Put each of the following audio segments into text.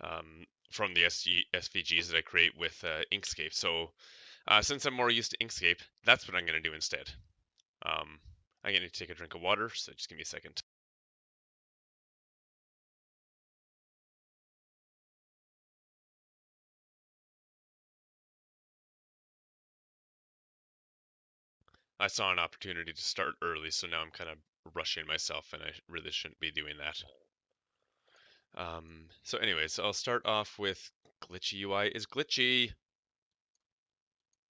from the SVGs that I create with Inkscape. So since I'm more used to Inkscape, that's what I'm going to do instead. I'm going to take a drink of water, so just give me a second. I saw an opportunity to start early, so now I'm kind of rushing myself, and I really shouldn't be doing that. So anyways, I'll start off with glitchy UI is glitchy.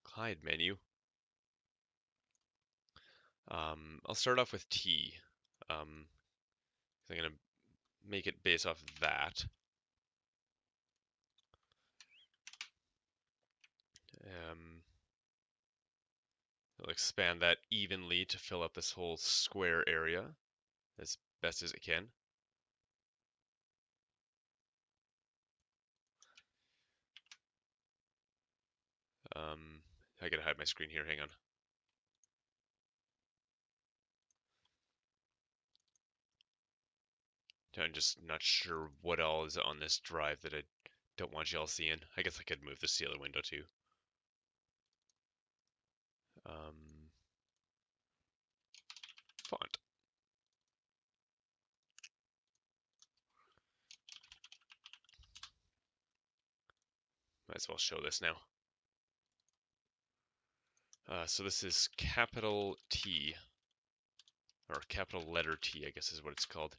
Hide menu. I'll start off with T. I'm gonna make it based off of that. I'll expand that evenly to fill up this whole square area as best as it can. I gotta hide my screen here, hang on. I'm just not sure what all is on this drive that I don't want y'all seeing. I guess I could move this to the other window too. Font. Might as well show this now. So this is capital T, or capital letter T, I guess is what it's called.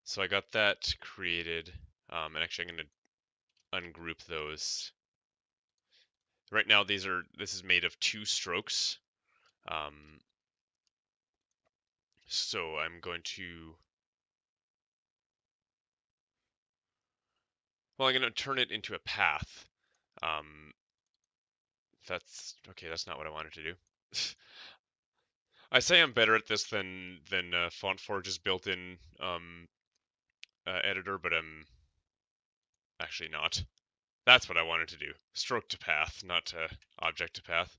So I got that created, and actually I'm going to ungroup those. Right now this is made of 2 strokes. So I'm going to, well, I'm going to turn it into a path. That's okay. That's not what I wanted to do. I say I'm better at this than FontForge's built-in editor, but I'm actually not. That's what I wanted to do. Stroke to path, not object to path.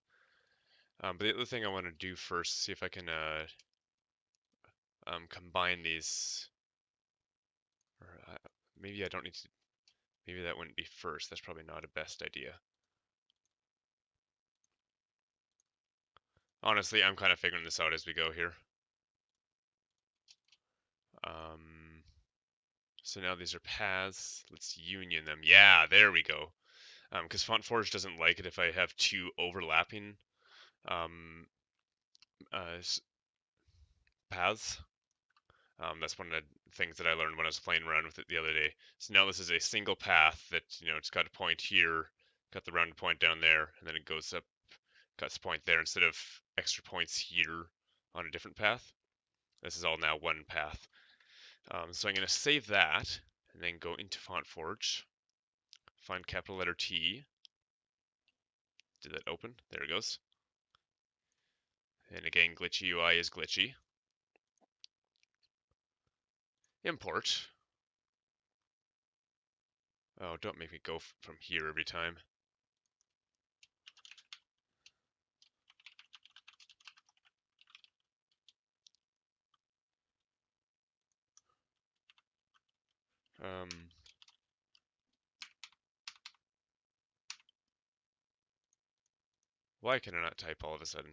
But the other thing I want to do first, see if I can combine these. Or maybe I don't need to. Maybe that wouldn't be first. That's probably not a best idea. Honestly, I'm kind of figuring this out as we go here. So now these are paths. Let's union them. Yeah, there we go. Because FontForge doesn't like it if I have 2 overlapping um, paths. That's one of the things that I learned when I was playing around with it the other day. So now this is a single path that, it's got a point here, got the rounded point down there, and then it goes up, cuts a point there instead of extra points here on a different path. This is all now one path. So I'm going to save that and then go into FontForge, find capital letter T. Did that open? There it goes. And again, glitchy UI is glitchy. Import. Oh, don't make me go from here every time. Why can I not type all of a sudden?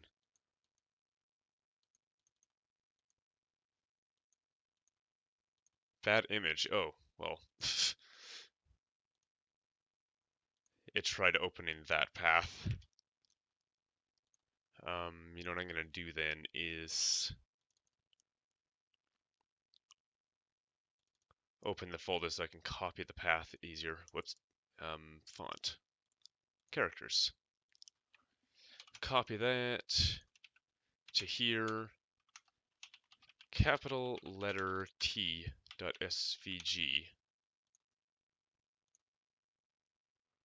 Bad image. Oh, well. It tried opening that path. You know what I'm going to do then is open the folder so I can copy the path easier. Whoops. Font. Characters. Copy that to here. Capital letter T dot svg.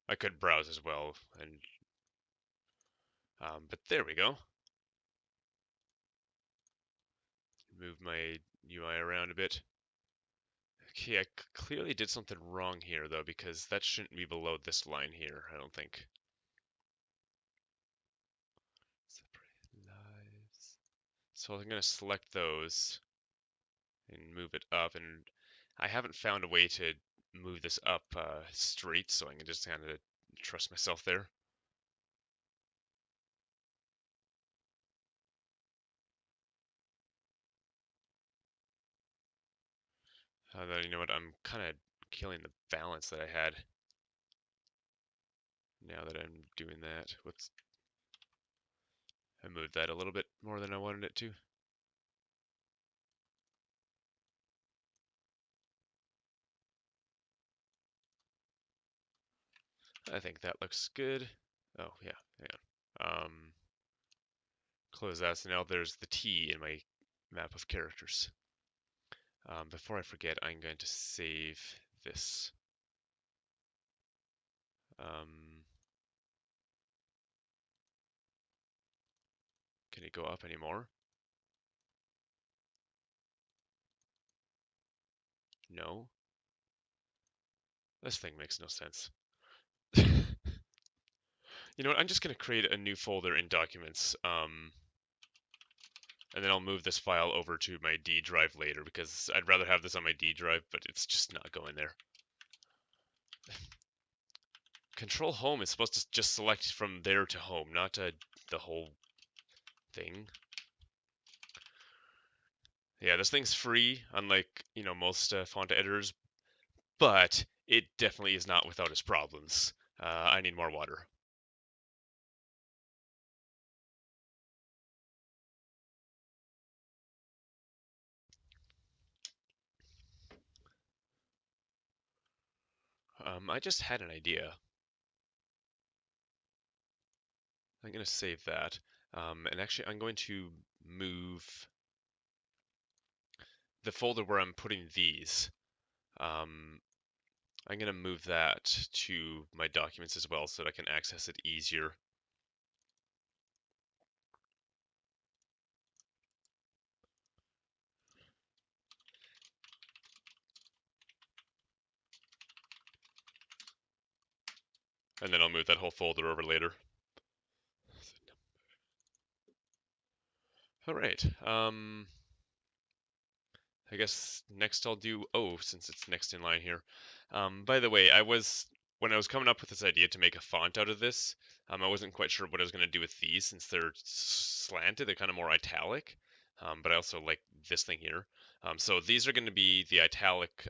I could browse as well, and but there we go. Move my UI around a bit. Okay, I clearly did something wrong here though, because that shouldn't be below this line here, I don't think. Separate lives. So I'm going to select those and move it up, and I haven't found a way to move this up straight, so I can just kind of trust myself there. Then you know what? I'm kind of killing the balance that I had. Now that I'm doing that, I moved that a little bit more than I wanted it to. I think that looks good. Oh yeah, yeah. Close that. So now there's the T in my map of characters. Before I forget, I'm going to save this. Can it go up anymore? No. This thing makes no sense. You know what? I'm just going to create a new folder in Documents, and then I'll move this file over to my D drive later because I'd rather have this on my D drive, but it's just not going there. Control Home is supposed to just select from there to home, not the whole thing. Yeah, this thing's free, unlike, you know, most font editors, but it definitely is not without its problems. I need more water. I just had an idea. I'm going to save that. And actually, I'm going to move the folder where I'm putting these. I'm going to move that to my documents as well so that I can access it easier. And then I'll move that whole folder over later. All right. I guess next I'll do, oh, since it's next in line here. By the way, when I was coming up with this idea to make a font out of this, I wasn't quite sure what I was going to do with these since they're slanted, they're kind of more italic, but I also like this thing here. So these are going to be the italic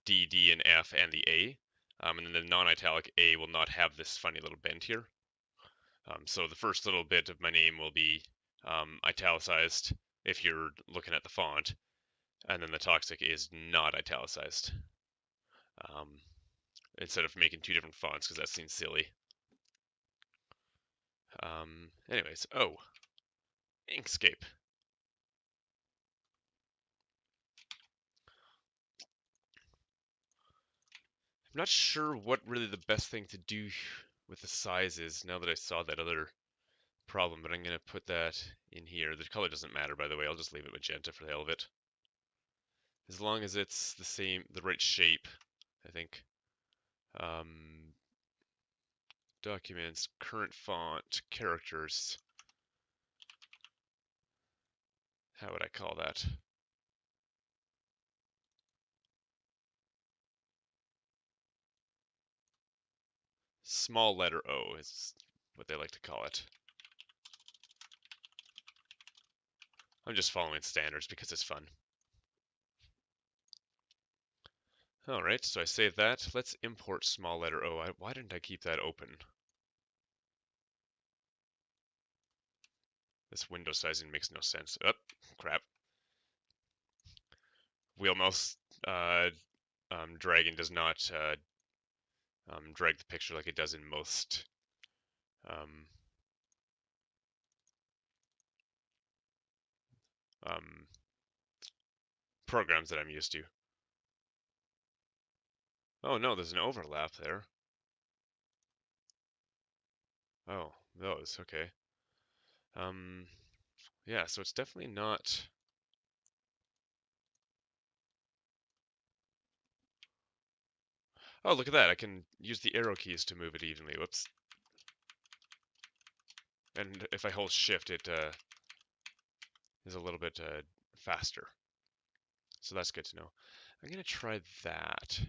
D, D, and F, and the A. And then the non-italic A will not have this funny little bend here. So the first little bit of my name will be italicized if you're looking at the font, and then the toxic is not italicized. Um, Instead of making two different fonts, because that seems silly. Anyways, oh, Inkscape. I'm not sure what really the best thing to do with the size is now that I saw that other problem, but I'm going to put that in here. The color doesn't matter, by the way. I'll just leave it magenta for the hell of it. As long as it's the right shape, I think. Documents, current font, characters. How would I call that? Small letter O is what they like to call it. I'm just following standards because it's fun. All right, so I saved that. Let's import small letter O. Why didn't I keep that open? This window sizing makes no sense. Oh, crap. Wheel mouse dragging does not drag the picture like it does in most um, um, programs that I'm used to. Oh no, there's an overlap there. Oh, those, okay. Yeah, so it's definitely not. Oh, look at that. I can use the arrow keys to move it evenly. Whoops. And if I hold shift, it is a little bit faster. So that's good to know. I'm gonna try that.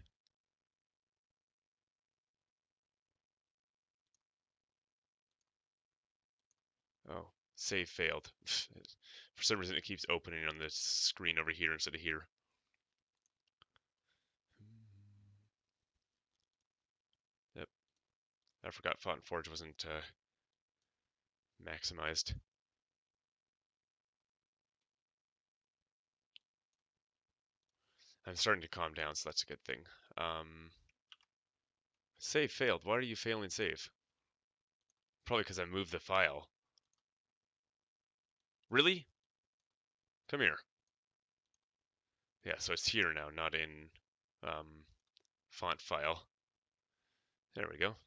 Oh, save failed. For some reason it keeps opening on this screen over here instead of here. Yep, I forgot Font Forge wasn't maximized. I'm starting to calm down, so that's a good thing. Save failed. Why are you failing save? Probably because I moved the file. Really? Come here. Yeah, so it's here now, not in font file. There we go.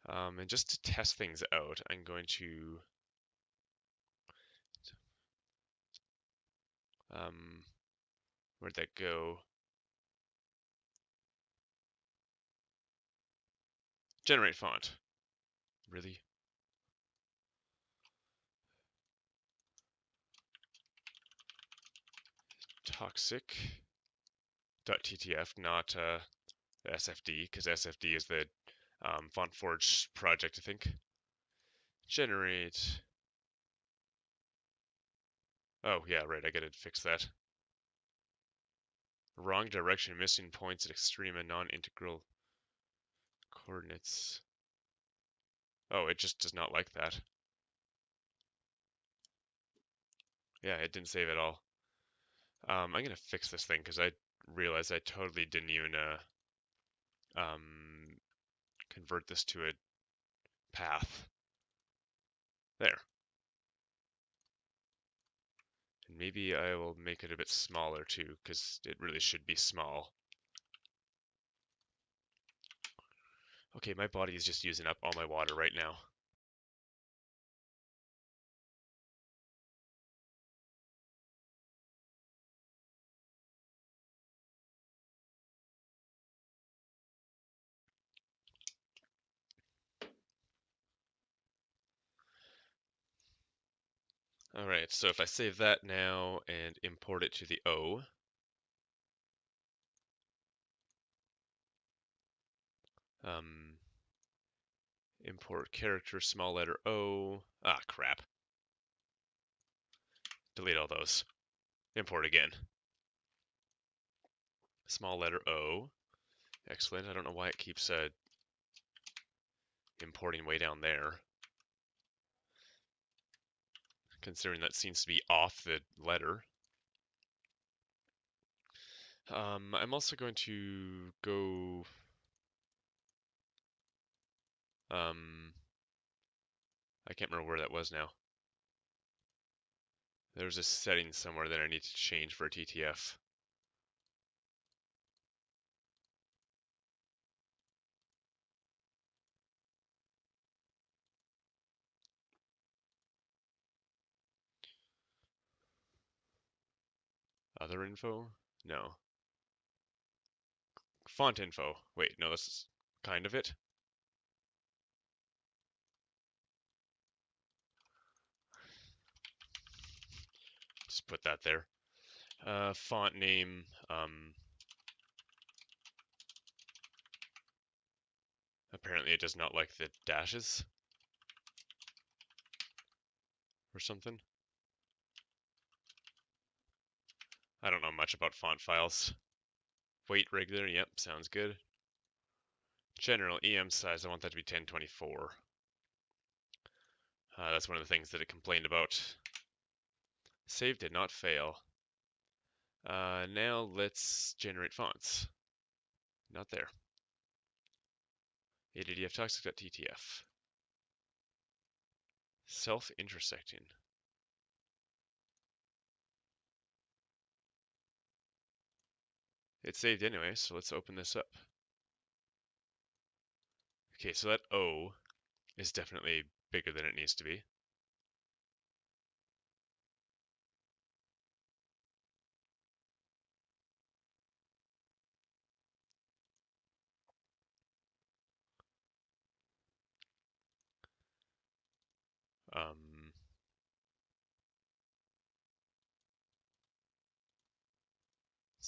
And just to test things out, I'm going to where'd that go? Generate font. Really? Toxic.ttf, not SFD, because SFD is the Font Forge project, I think. Generate. Oh, yeah, right, I gotta fix that. Wrong direction, missing points at extreme and non-integral coordinates. Oh, it just does not like that. Yeah, it didn't save at all. I'm gonna fix this thing because I realized I totally didn't even convert this to a path. There. And maybe I will make it a bit smaller too, because it really should be small. Okay, my body is just using up all my water right now. Alright, so if I save that now and import it to the O, import character, small letter O, ah crap. Delete all those. Import again. Small letter O, excellent. I don't know why it keeps importing way down there, considering that seems to be off the letter. I'm also going to go I can't remember where that was now. There's a setting somewhere that I need to change for a TTF. Other info? No. Font info. Wait, no, this is kind of it. Just put that there. Font name. Apparently it does not like the dashes or something. I don't know much about font files. Weight regular, yep, sounds good. General EM size, I want that to be 1024. That's one of the things that it complained about. Save did not fail. Now let's generate fonts. Not there. ADDF toxic.ttf. Self-intersecting. It saved anyway, so let's open this up. Okay, so that O is definitely bigger than it needs to be. Um,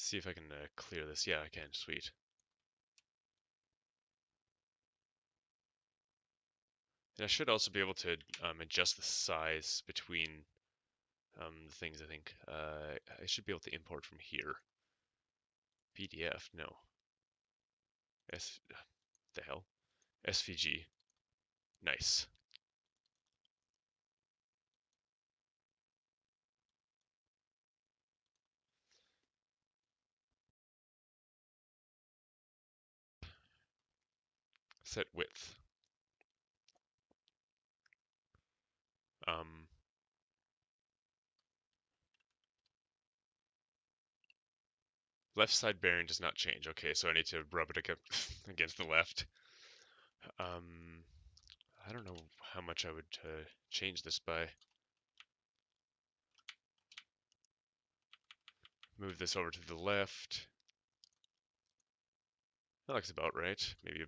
see if I can clear this. Yeah, I can. Sweet. And I should also be able to adjust the size between the things, I think. I should be able to import from here. PDF, no. The hell? SVG. Nice. Set width. Um, Left side bearing does not change. Okay, so I need to rub it against the left. I don't know how much I would change this by. Move this over to the left. That looks about right. Maybe a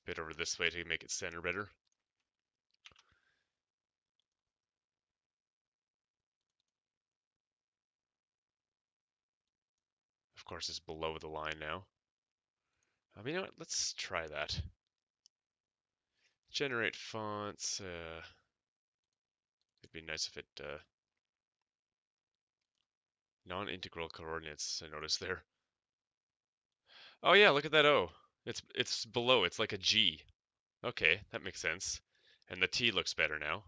bit over this way to make it center better. Of course, it's below the line now. You know what? Let's try that. Generate fonts. It'd be nice if it non-integral coordinates. I noticed there. Oh yeah, look at that O. It's below. It's like a G. Okay, that makes sense. And the T looks better now.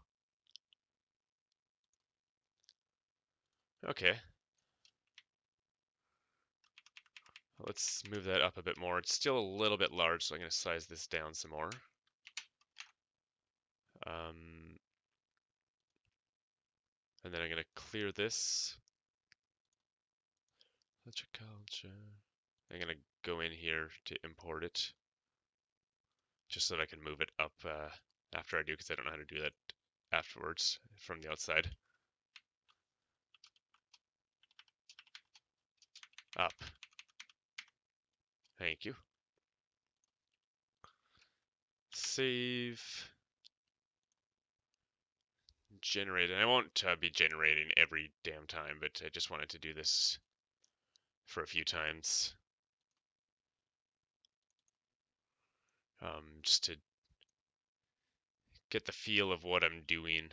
Okay. Let's move that up a bit more. It's still a little bit large, so I'm going to size this down some more. And then I'm going to clear this. Culture. I'm going to go in here to import it, just so that I can move it up after I do, because I don't know how to do that afterwards from the outside. Up. Thank you. Save. Generate. And I won't be generating every damn time, but I just wanted to do this for a few times. Just to get the feel of what I'm doing.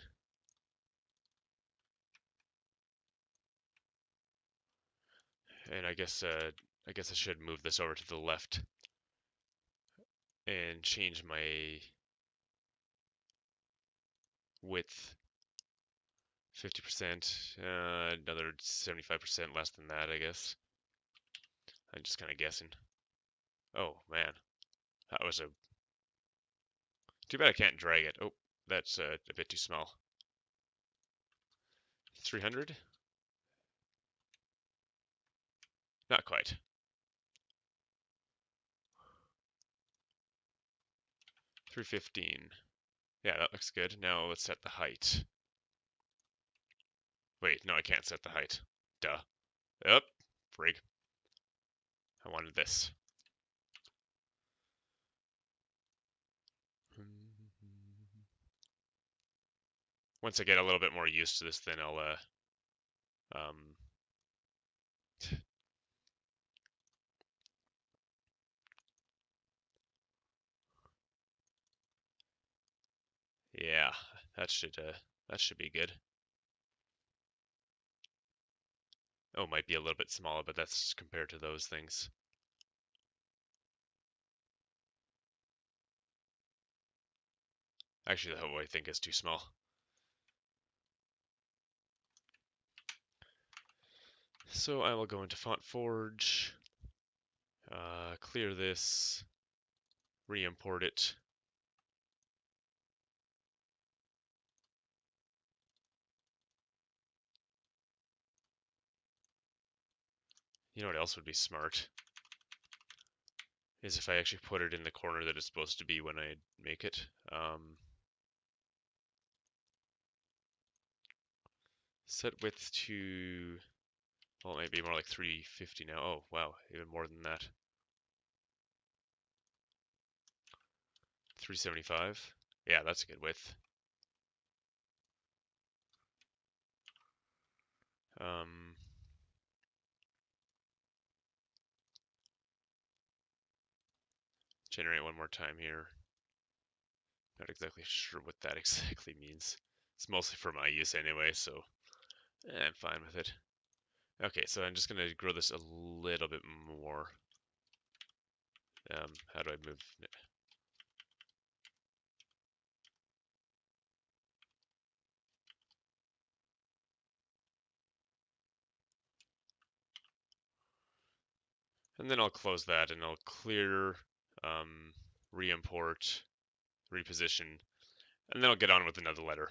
And I guess I should move this over to the left and change my width 50%, another 75% less than that, I guess. I'm just kind of guessing. Oh man, that was a too bad I can't drag it. Oh, that's a bit too small. 300? Not quite. 315. Yeah, that looks good. Now let's set the height. Wait, no, I can't set the height. Duh. Up. Frig. I wanted this. Once I get a little bit more used to this, then I'll yeah, that should be good. Oh, it might be a little bit smaller, but that's compared to those things. Actually, the whole I think is too small. So I will go into Font Forge, clear this, re-import it. You know what else would be smart? Is if I actually put it in the corner that it's supposed to be when I make it. Set width to, well, it might be more like 350 now. Oh, wow, even more than that. 375. Yeah, that's a good width. generate one more time here. Not exactly sure what that exactly means. It's mostly for my use anyway, so I'm fine with it. Okay, so I'm just gonna grow this a little bit more. How do I move? And then I'll close that and I'll clear, re-import, reposition, and then I'll get on with another letter.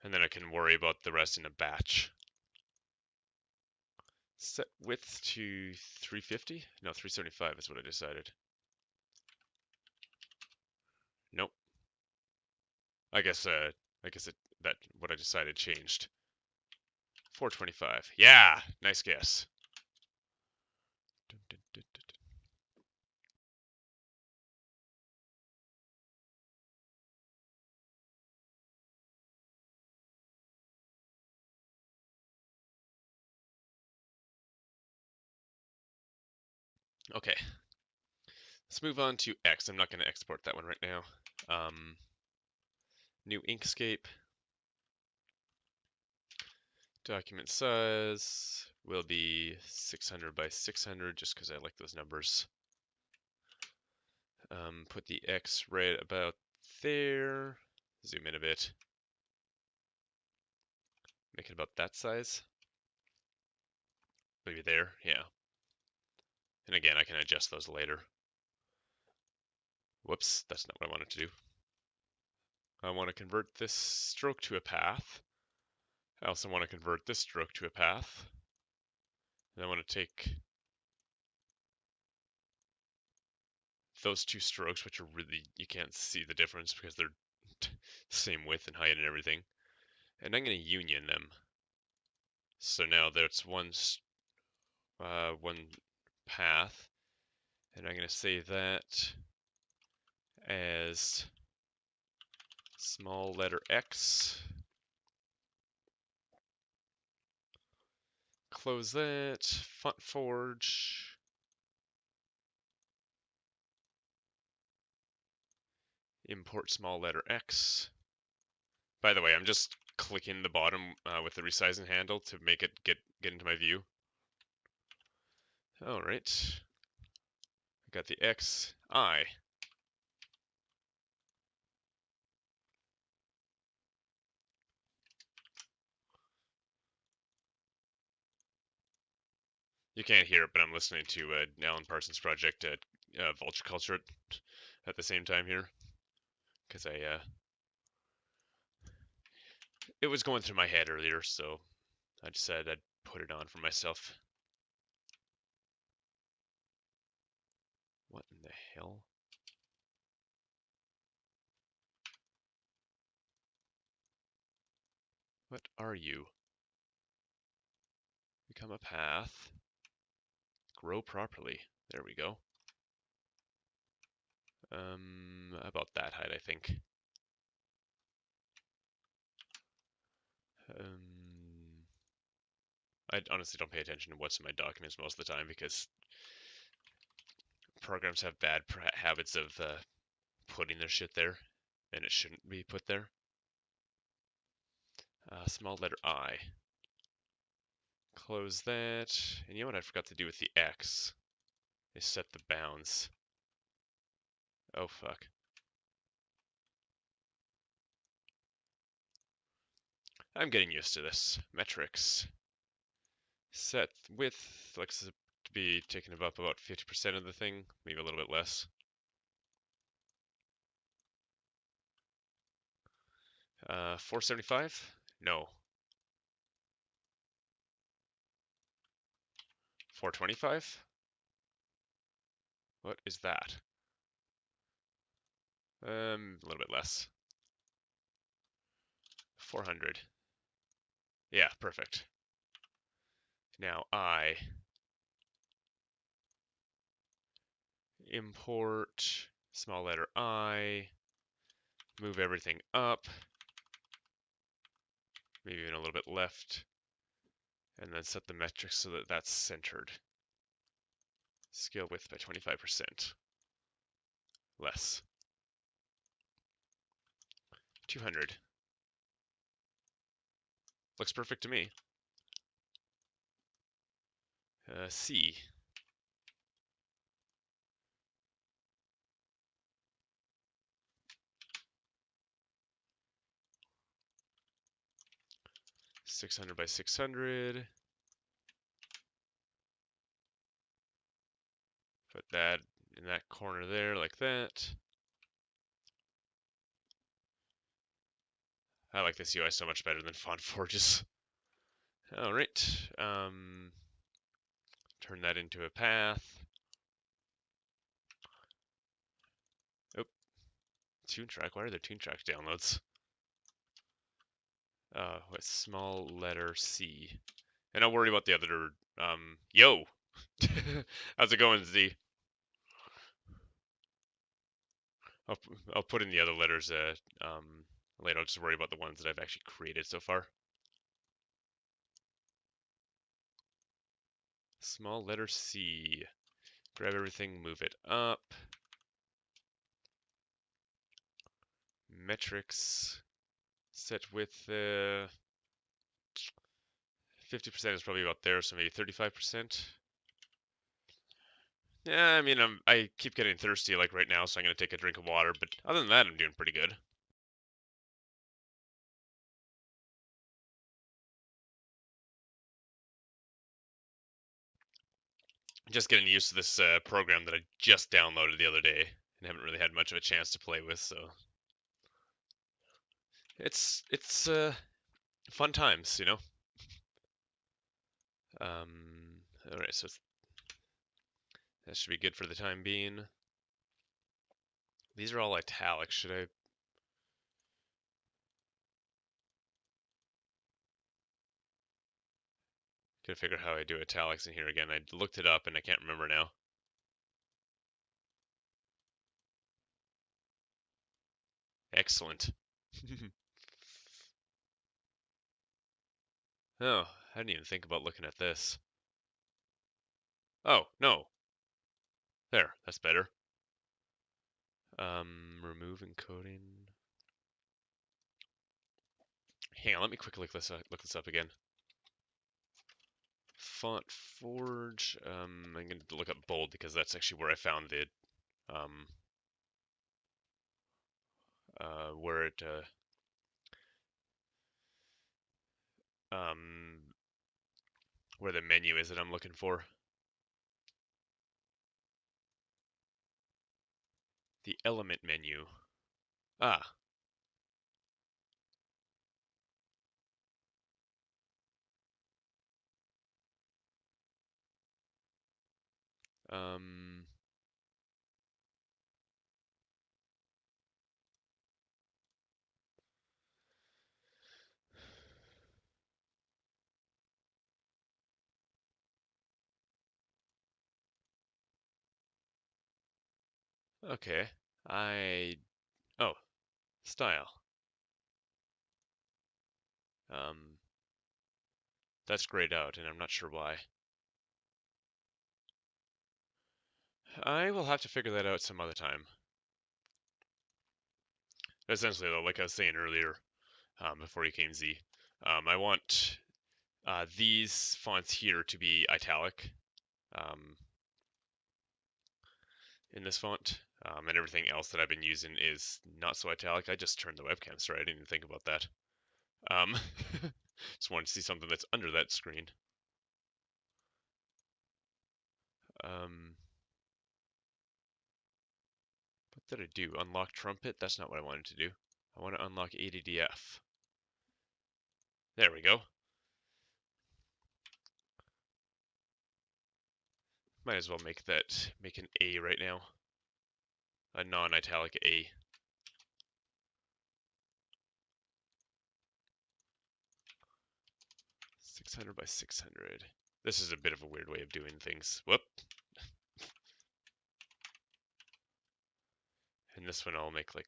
And then I can worry about the rest in a batch. Set width to 350? No, 375 is what I decided. Nope. I guess that what I decided changed. 425. Yeah, nice guess. Dun, dun, dun, dun, dun. Okay. Let's move on to X. I'm not going to export that one right now. New Inkscape. Document size will be 600 by 600 just because I like those numbers. Put the X right about there. Zoom in a bit. Make it about that size. Maybe there, yeah. And again, I can adjust those later. Whoops, that's not what I wanted to do. I want to convert this stroke to a path. I also want to convert this stroke to a path. And I want to take those two strokes, which are really, you can't see the difference because they're same width and height and everything. And I'm going to union them. So now there's one path. And I'm going to save that as small letter X. Close that. Font Forge. Import small letter X. By the way, I'm just clicking the bottom with the resizing handle to make it get into my view. All right. I got the X, I. You can't hear it, but I'm listening to Alan Parsons' project at Vulture Culture at the same time here, because it was going through my head earlier, so I decided I'd put it on for myself. What in the hell? What are you? Become a path. Grow properly. There we go. About that height, I think. I honestly don't pay attention to what's in my documents most of the time because programs have bad habits of putting their shit there, and it shouldn't be put there. Small letter I. Close that. And you know what I forgot to do with the X? Is set the bounds. Oh, fuck. I'm getting used to this. Metrics. Set width. Looks to be taking up about 50% of the thing. Maybe a little bit less. Uh, 475? No. 425? What is that? A little bit less. 400. Yeah, perfect. Now I import small letter I, move everything up, maybe even a little bit left, and then set the metric so that that's centered. Scale width by 25%. Less. 200. Looks perfect to me. C. .600 by 600. Put that in that corner there like that. I like this UI so much better than Font Forges. All right. Turn that into a path. Oh, TuneTrack. Why are there TuneTrack downloads? What small letter C? And I'll worry about the other. Yo, how's it going, Z? I'll put in the other letters later. I'll just worry about the ones that I've actually created so far. Small letter C. Grab everything, move it up. Metrics. Set width. 50% is probably about there, so maybe 35%. Yeah, I mean, I keep getting thirsty like right now, so I'm gonna take a drink of water. But other than that, I'm doing pretty good. Just getting used to this program that I just downloaded the other day and haven't really had much of a chance to play with, so it's fun times, you know. All right, so that should be good for the time being. These are all italics. Should I? Gotta figure out how I do italics in here again. I looked it up and I can't remember now. Excellent. Oh, I didn't even think about looking at this. Oh, no. There, that's better. Remove encoding. Hang on, let me quickly look this up again. Font Forge. I'm going to look up bold because that's actually where I found the where it where the menu is that I'm looking for. The element menu. Ah. Okay. Oh, style. That's grayed out, and I'm not sure why. I will have to figure that out some other time. Essentially, though, like I was saying earlier, before you came Z, I want these fonts here to be italic in this font, and everything else that I've been using is not so italic. I just turned the webcam, sorry, I didn't even think about that. Just wanted to see something that's under that screen. What did I do? Unlock trumpet? That's not what I wanted to do. I want to unlock ADDF. There we go. Might as well make an A right now. A non-italic A. .600 by 600. This is a bit of a weird way of doing things. Whoop. And this one I'll make like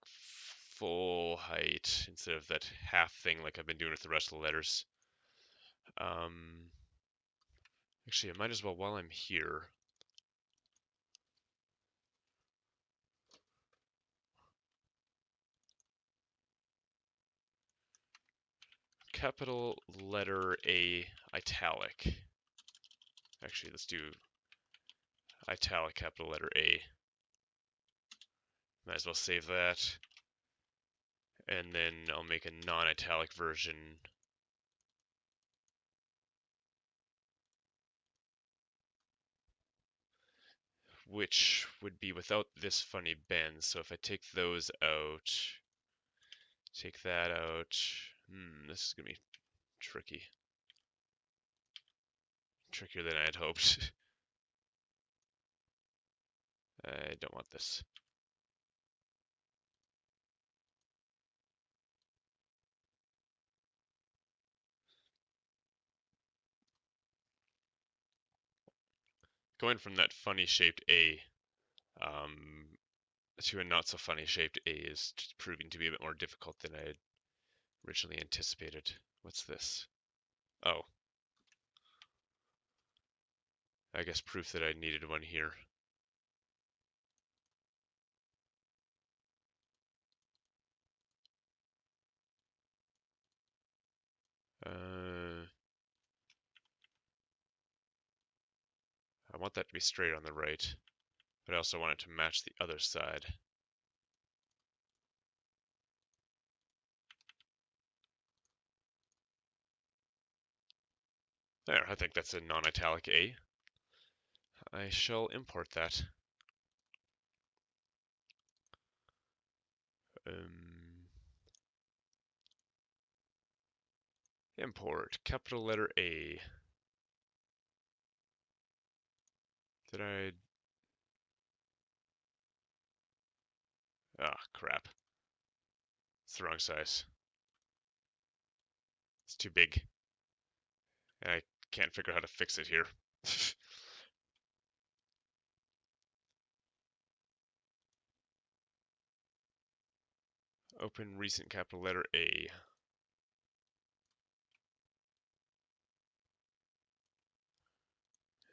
full height instead of that half thing like I've been doing with the rest of the letters. Actually, I might as well, while I'm here, capital letter A italic. Actually, let's do italic capital letter A. Might as well save that. And then I'll make a non-italic version. Which would be without this funny bend. So if I take those out, take that out, this is gonna be tricky. Trickier than I had hoped. I don't want this. Going from that funny shaped A to a not so funny shaped A is proving to be a bit more difficult than I had originally anticipated. What's this? Oh. I guess proof that I needed one here. I want that to be straight on the right, but I also want it to match the other side. There, I think that's a non-italic A. I shall import that. Import capital letter A. Did I? Ah, crap. It's the wrong size. It's too big. And I can't figure out how to fix it here. Open recent capital letter A.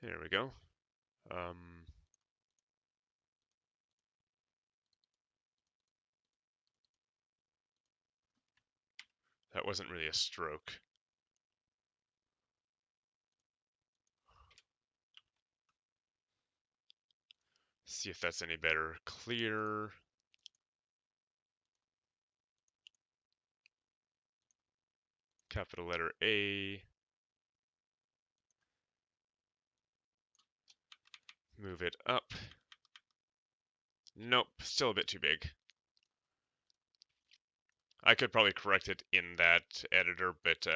There we go. That wasn't really a stroke. See if that's any better. Clear. Capital letter A. Move it up. Nope, still a bit too big. I could probably correct it in that editor, but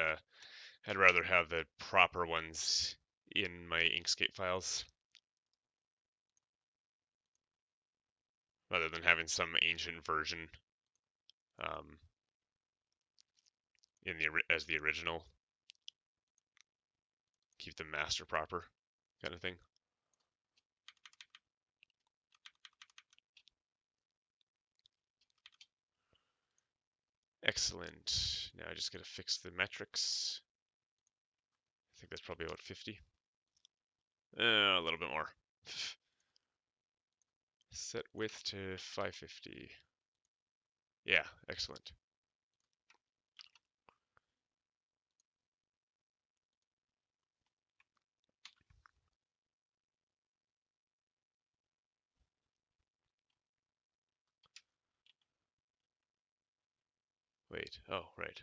I'd rather have the proper ones in my Inkscape files rather than having some ancient version as the original. Keep the master proper kind of thing. Excellent. Now I just gotta fix the metrics. I think that's probably about 50. A little bit more. Set width to 550. Yeah, excellent. Wait, oh, right.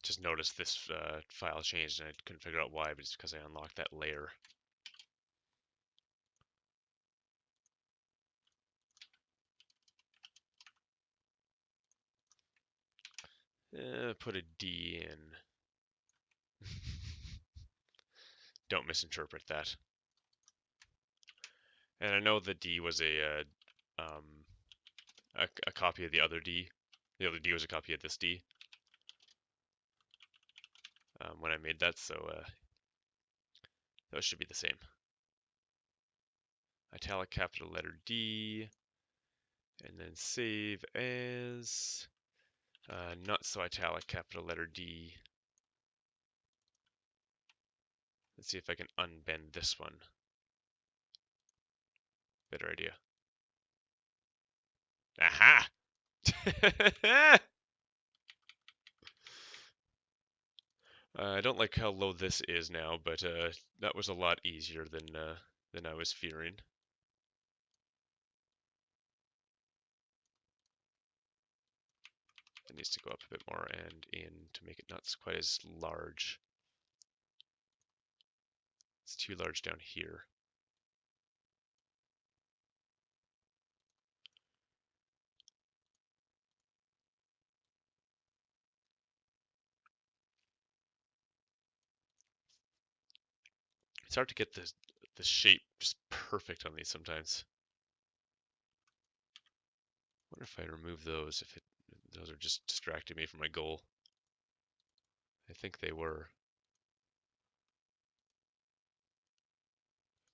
Just noticed this file changed and I couldn't figure out why, but it's because I unlocked that layer. Put a D in. Don't misinterpret that. And I know the D was a copy of the other D. The other D was a copy of this D when I made that, so those should be the same. Italic capital letter D. And then save as not so italic, capital letter D. Let's see if I can unbend this one. Better idea. Aha! I don't like how low this is now, but that was a lot easier than I was fearing. It needs to go up a bit more and in to make it not quite as large. It's too large down here. It's hard to get the shape just perfect on these sometimes. I wonder if I remove those, those are just distracting me from my goal. I think they were.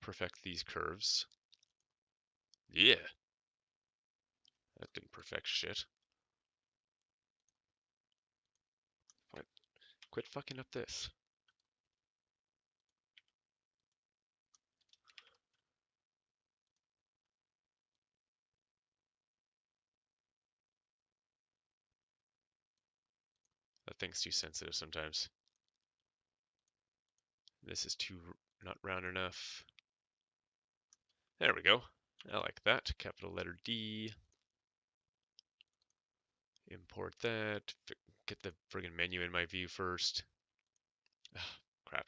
Perfect these curves. Yeah. That didn't perfect shit. Fine. Quit fucking up this. That thing's too sensitive sometimes. This is too not round enough. There we go. I like that. Capital letter D. Import that. Get the friggin' menu in my view first. Ugh, crap.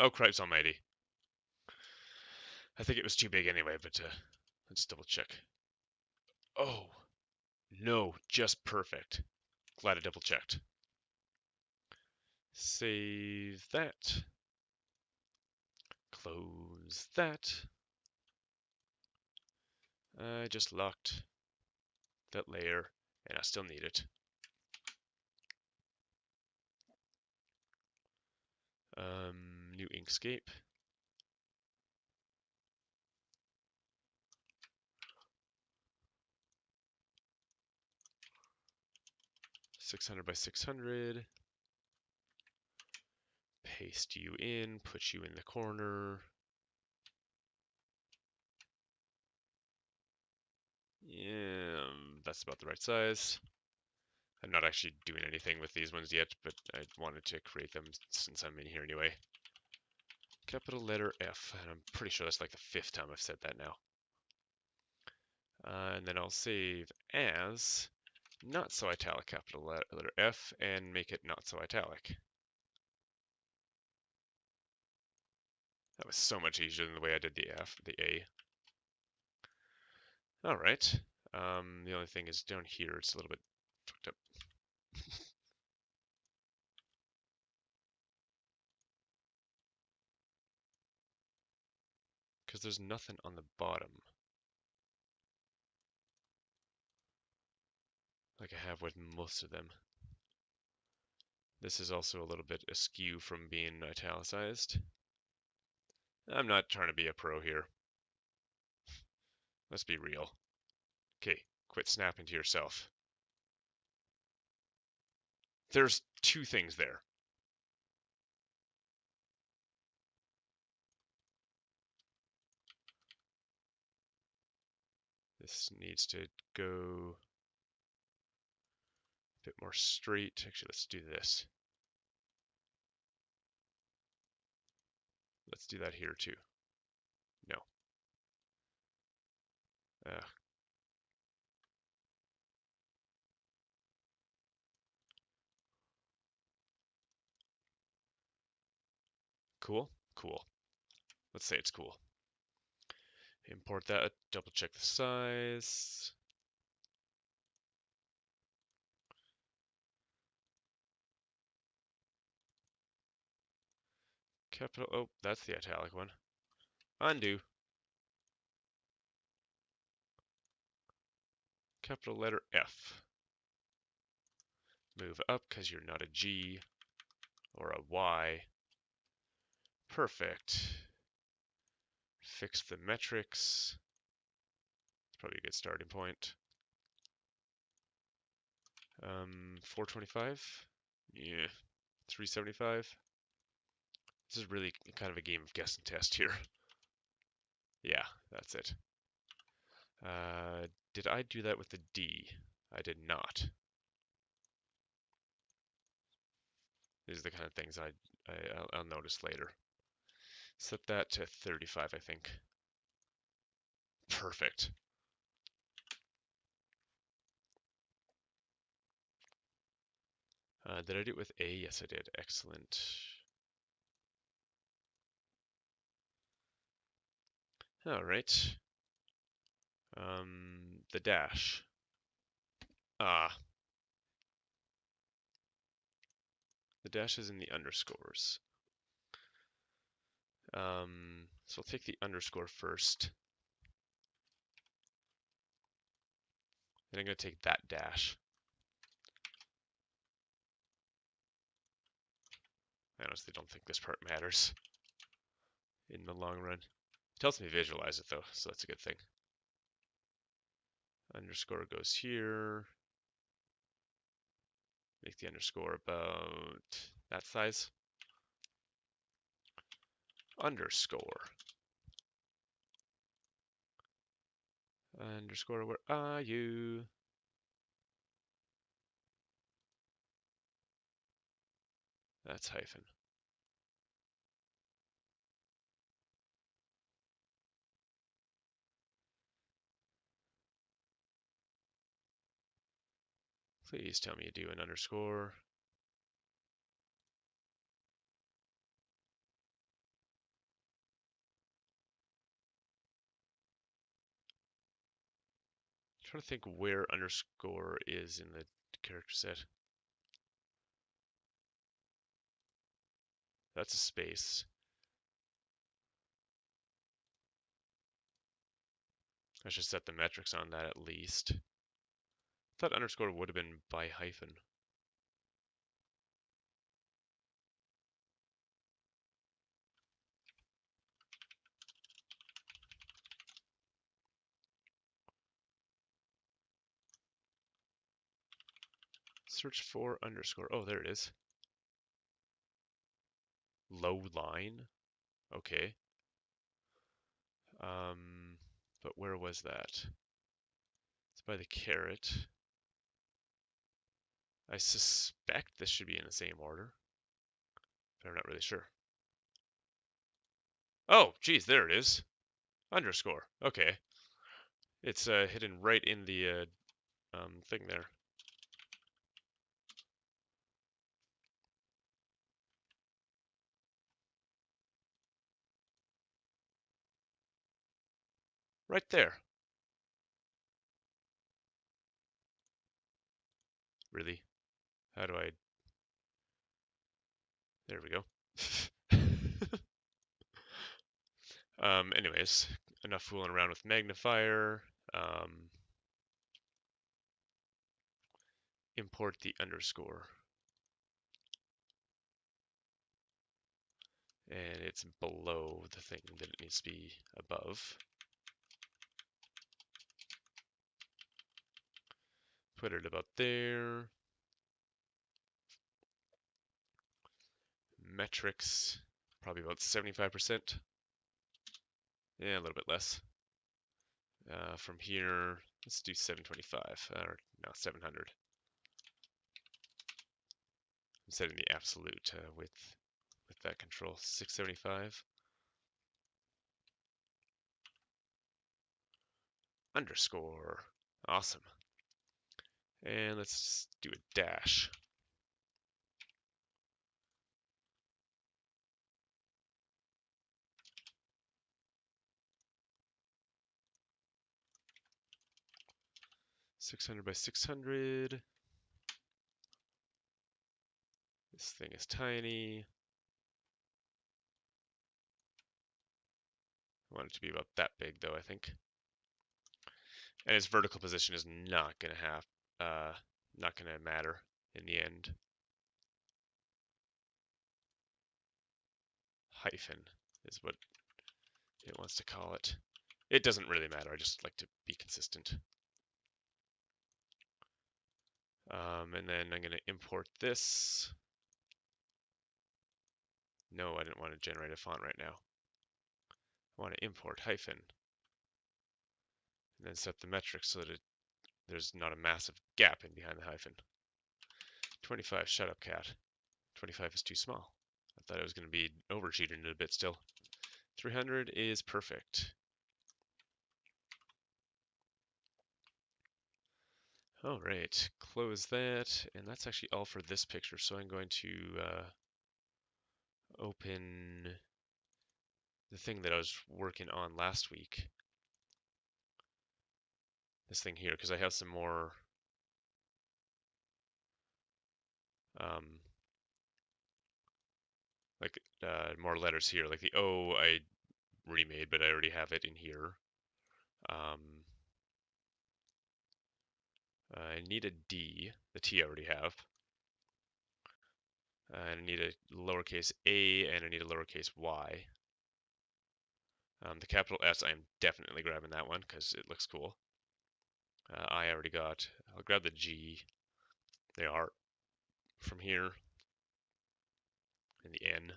Oh, cripes almighty. I think it was too big anyway, but let's double check. Oh, no, just perfect. Glad I double checked. Save that. Close that. I just locked that layer, and I still need it. New Inkscape. .600 by 600. Paste you in, put you in the corner. Yeah, that's about the right size. I'm not actually doing anything with these ones yet, but I wanted to create them since I'm in here anyway. Capital letter F, and I'm pretty sure that's like the 5th time I've said that now. And then I'll save as not so italic capital letter F and make it not so italic. That was so much easier than the way I did the A. All right. The only thing is down here, it's a little bit fucked up. Because there's nothing on the bottom. Like I have with most of them. This is also a little bit askew from being italicized. I'm not trying to be a pro here. Let's be real. Okay, quit snapping to yourself. There's 2 things there. This needs to go a bit more straight. Actually, let's do this. Let's do that here too. No. Cool? Cool. Let's say it's cool. Import that, double check the size. Capital, oh, that's the italic one. Undo. Capital letter F. Move up because you're not a G or a Y. Perfect. Fix the metrics. It's probably a good starting point. 425. Yeah. 375. This is really kind of a game of guess and test here. Yeah, that's it. Did I do that with the D? I did not. These are the kind of things I'll notice later. Set that to 35, I think. Perfect. Did I do it with A? Yes, I did. Excellent. All right. The dash. The dash is in the underscores. So I'll take the underscore first. Then I'm going to take that dash. I honestly don't think this part matters in the long run. It tells me to visualize it though, so that's a good thing. Underscore goes here. Make the underscore about that size. Underscore. Underscore, where are you? That's hyphen. Please tell me you do an underscore. I'm trying to think where underscore is in the character set. That's a space. I should set the metrics on that at least. I thought underscore would have been by hyphen. Search for underscore. Oh, there it is. Low line. Okay. But where was that? It's by the caret. I suspect this should be in the same order, but I'm not really sure. Oh, geez, there it is. Underscore. Okay. It's hidden right in the thing there. Right there. Really? How do I... There we go. Anyways, enough fooling around with magnifier. Import the underscore. And it's below the thing that it needs to be above. Put it about there. Metrics, probably about 75%. Yeah, a little bit less. From here, let's do 725, or no, 700. I'm setting the absolute with that control, 675. Underscore, awesome. And let's do a dash. .600 by 600. This thing is tiny. I want it to be about that big though, I think. And its vertical position is not gonna matter. in the end. Hyphen is what it wants to call it. It doesn't really matter. I just like to be consistent. And then I'm going to import this. No, I didn't want to generate a font right now. I want to import hyphen. And then set the metric so that there's not a massive gap in behind the hyphen. 25, shut up, cat. 25 is too small. I thought I was going to be overcheating it a bit still. 300 is perfect. All right, close that, and that's actually all for this picture. So I'm going to open the thing that I was working on last week. This thing here, because I have some more more letters here. Like the O I remade, but I already have it in here. I need a D. The T I already have. And I need a lowercase a, and I need a lowercase y. The capital S, I'm definitely grabbing that one because it looks cool. I already got. I'll grab the G. They are from here. And the N.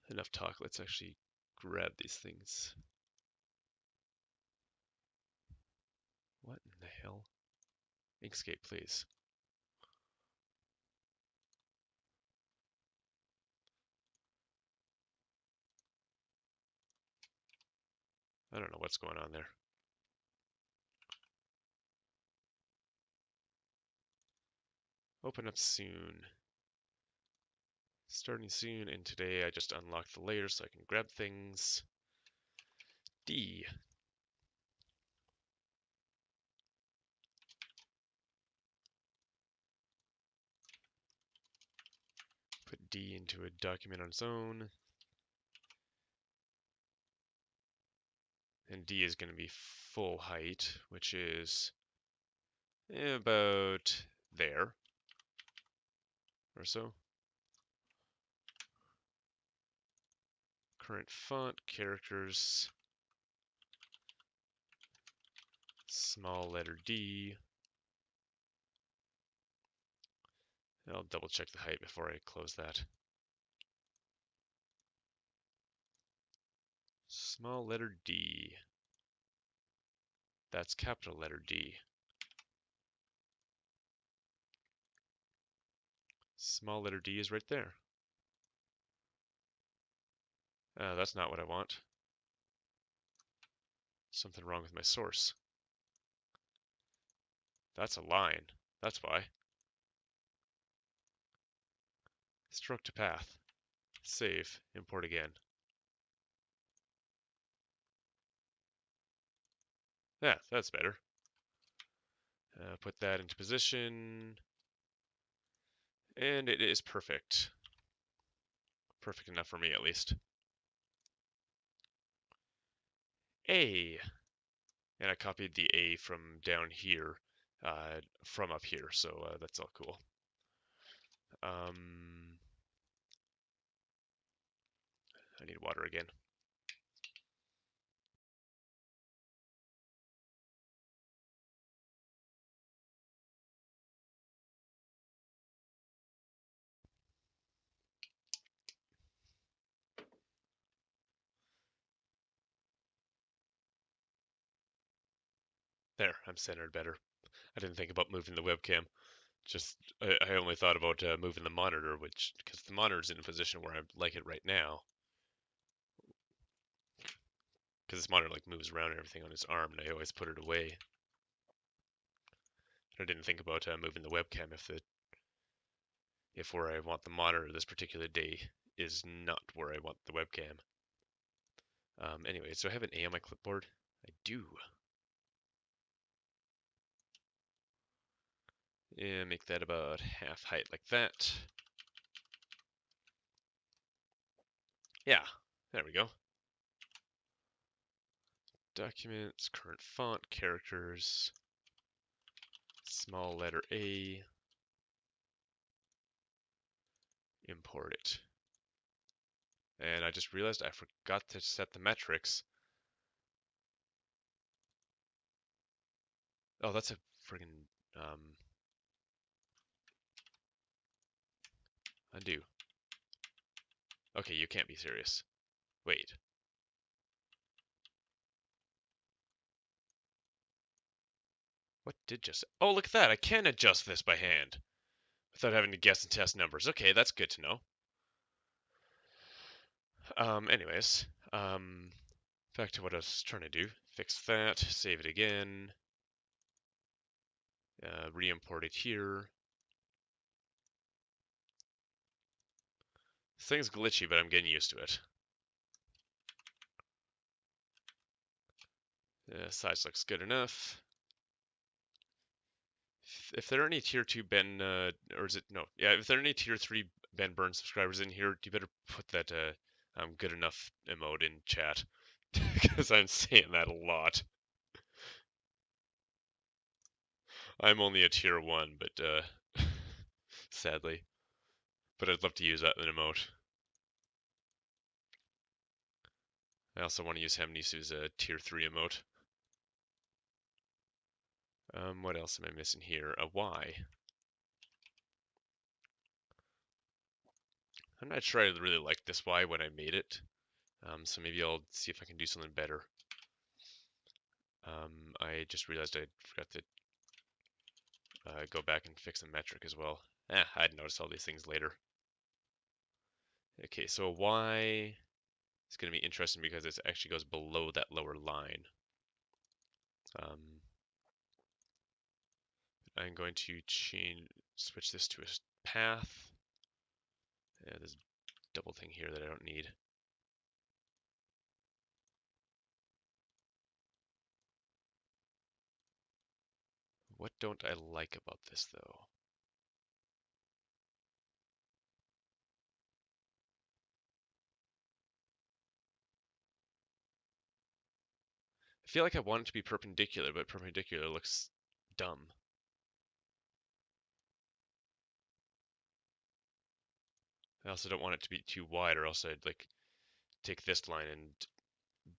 Enough talk. Let's actually grab these things. What in the hell? Inkscape, please. I don't know what's going on there. Open up soon. Starting soon, and today I just unlocked the layer so I can grab things. D. Put D into a document on its own. And D is going to be full height, which is about there or so. Current font, characters, small letter D. I'll double check the height before I close that. Small letter D. That's capital letter D. Small letter D is right there. That's not what I want. Something wrong with my source. That's a line. That's why. Stroke to path. Save. Import again. Yeah, that's better. Put that into position. And it is perfect. Perfect enough for me, at least. A. And I copied the A from down here, from up here, so that's all cool. I need water again. There, I'm centered better. I didn't think about moving the webcam. Just, I only thought about moving the monitor, which, because the monitor's in a position where I like it right now. Because this monitor like moves around and everything on its arm, and I always put it away. I didn't think about moving the webcam if where I want the monitor this particular day is not where I want the webcam. Anyway, so I have an A on my clipboard. I do. And make that about half height like that. Yeah, there we go. Documents, current font, characters. small letter A, import it. And I just realized I forgot to set the metrics. Oh, that's a friggin' undo. Okay, you can't be serious. Wait. What did just... Oh, look at that. I can adjust this by hand without having to guess and test numbers. Okay, that's good to know. Anyways, back to what I was trying to do. Fix that, save it again, re-import it here. This thing's glitchy, but I'm getting used to it. Size looks good enough. If there are any tier 2 Ben, or is it, no, yeah, if there are any tier 3 Ben Burn subscribers in here, you better put that good enough emote in chat, because I'm saying that a lot. I'm only a tier 1, but sadly, but I'd love to use that in emote. I also want to use Hamnisu's tier 3 emote. What else am I missing here? A Y. I'm not sure I really liked this Y when I made it, so maybe I'll see if I can do something better. I just realized I forgot to go back and fix the metric as well. I'd notice all these things later. Okay, so a Y is going to be interesting because it actually goes below that lower line. I'm going to switch this to a path. Yeah, there's a double thing here that I don't need. What don't I like about this, though? I feel like I want it to be perpendicular, but perpendicular looks dumb. I also don't want it to be too wide, or else I'd like take this line and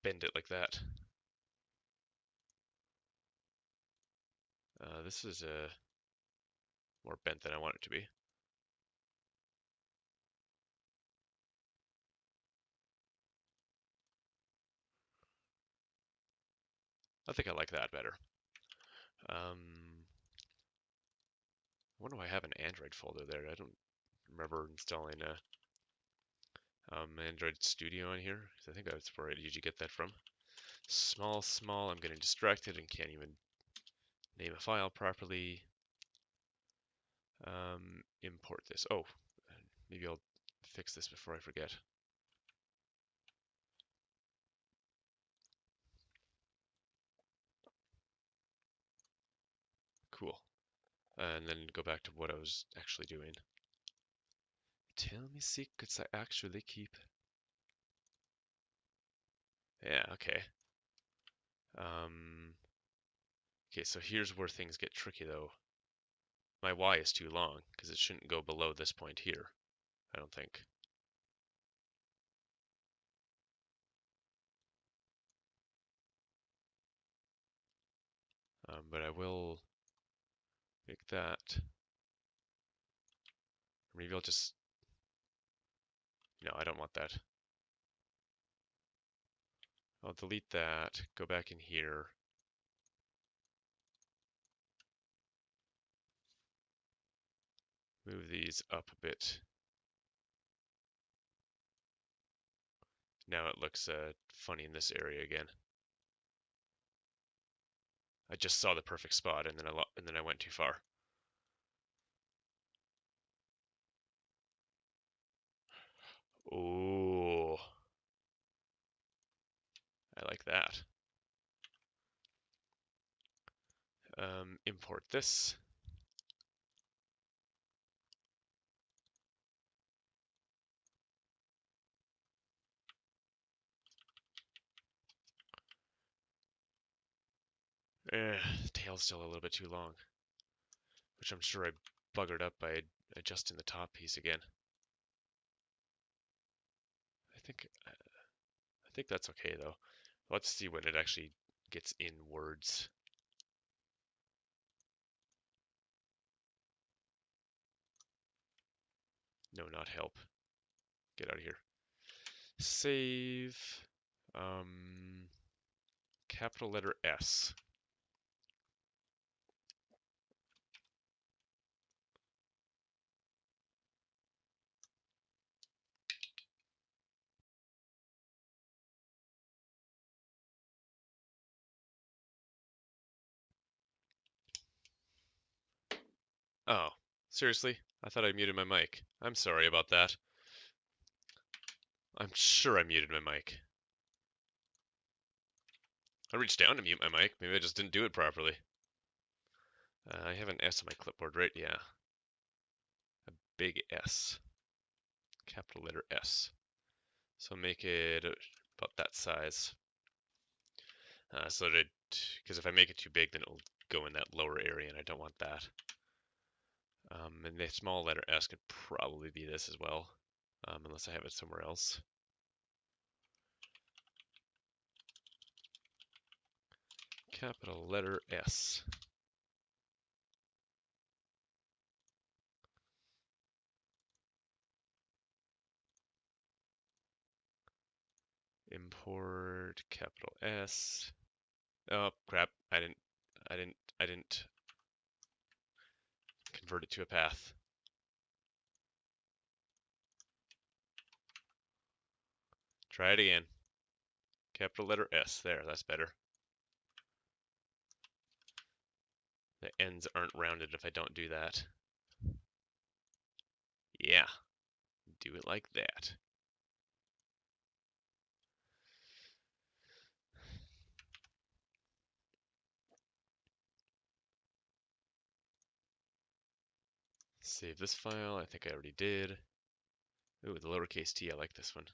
bend it like that. This is more bent than I want it to be. I think I like that better. I wonder why I have an Android folder there. I don't remember installing Android Studio in here. I think that's where I usually get that from. Small, I'm getting distracted and can't even name a file properly. Import this. Oh, maybe I'll fix this before I forget. Cool. And then go back to what I was actually doing. Tell me secrets I actually keep. Yeah, okay. Okay, so here's where things get tricky though. My Y is too long, because it shouldn't go below this point here, I don't think. But I will make that. Maybe I'll just... No, I don't want that. I'll delete that, go back in here. Move these up a bit. Now it looks funny in this area again. I just saw the perfect spot and then I went too far. Oh, I like that. Import this. The tail's still a little bit too long. which I'm sure I buggered up by adjusting the top piece again. I think that's okay though. Let's see when it actually gets in words. No, not help. Get out of here. Save. Capital letter S. Oh, seriously? I thought I muted my mic. I'm sorry about that. I'm sure I muted my mic. I reached down to mute my mic. Maybe I just didn't do it properly. I have an S on my clipboard, right? Yeah. A big S. Capital letter S. So make it about that size. Because if I make it too big, then it'll go in that lower area, and I don't want that. And the small letter S could probably be this as well, unless I have it somewhere else. Capital letter S. Import capital S. Oh crap! I didn't convert it to a path. Try it again. Capital letter S. There, that's better. The ends aren't rounded if I don't do that. Yeah, do it like that. Save this file. I think I already did. Ooh, the lowercase t. I like this one.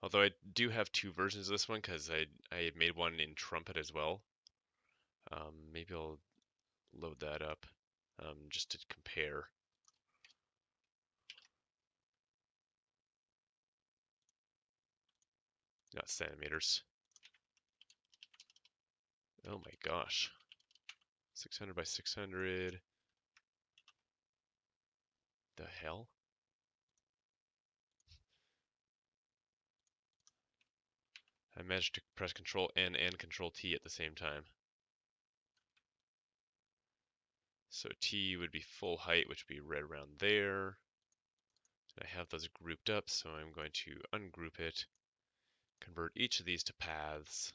Although I do have two versions of this one because I made one in Trumpet as well. Maybe I'll load that up just to compare. Not centimeters. Oh my gosh. 600 by 600. The hell? I managed to press Control N and Control T at the same time. So T would be full height, which would be right around there. I have those grouped up, so I'm going to ungroup it, convert each of these to paths,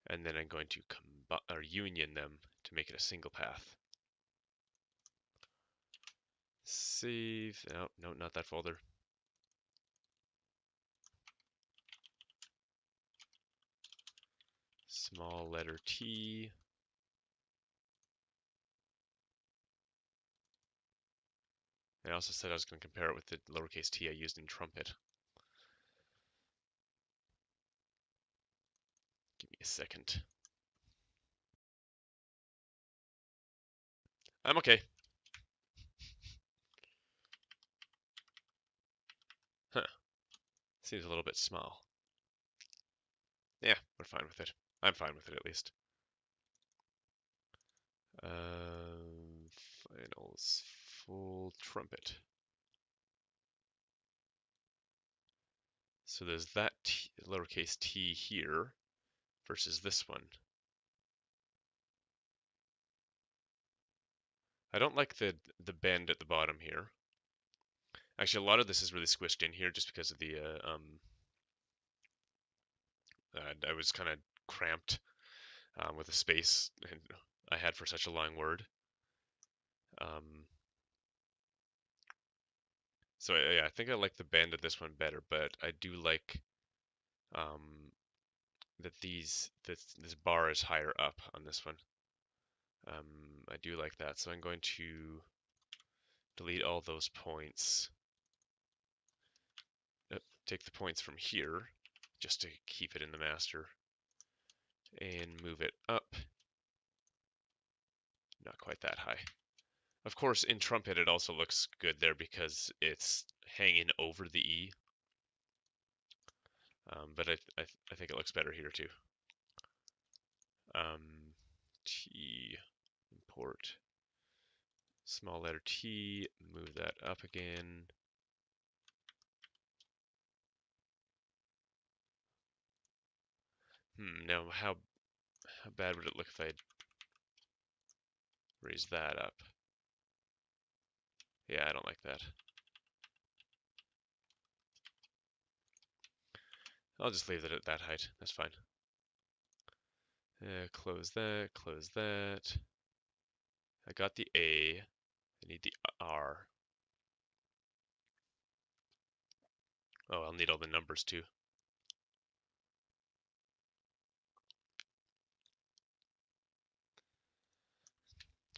and then I'm going to union them to make it a single path. Save. Oh, no, not that folder. Small letter T. I also said I was going to compare it with the lowercase t I used in Trumpet. Give me a second. I'm okay. Huh. Seems a little bit small. Yeah, we're fine with it. I'm fine with it at least. Finals full Trumpet. So there's that lowercase t here versus this one. I don't like the bend at the bottom here. Actually, a lot of this is really squished in here just because of the I was kind of cramped with the space I had for such a long word. So yeah, I think I like the bend of this one better, but I do like that this bar is higher up on this one. I do like that, so I'm going to delete all those points. Take the points from here just to keep it in the master and move it up not quite that high. Of course, in trumpet, it also looks good there because it's hanging over the E. But I think it looks better here too. T, import, small letter T, move that up again. Now how bad would it look if I raise that up? Yeah, I don't like that. I'll just leave it at that height. That's fine. Close that, close that. I got the A. I need the R. Oh, I'll need all the numbers too.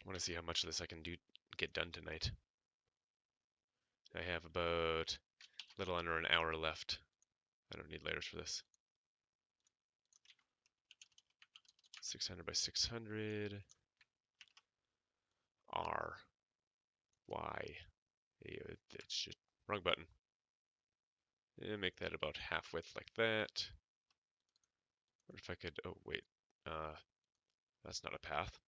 I want to see how much of this I can get done tonight. I have about a little under an hour left. I don't need layers for this. 600 by 600. R. Y. It's just wrong button. And make that about half width like that. Or if I could, oh wait, that's not a path.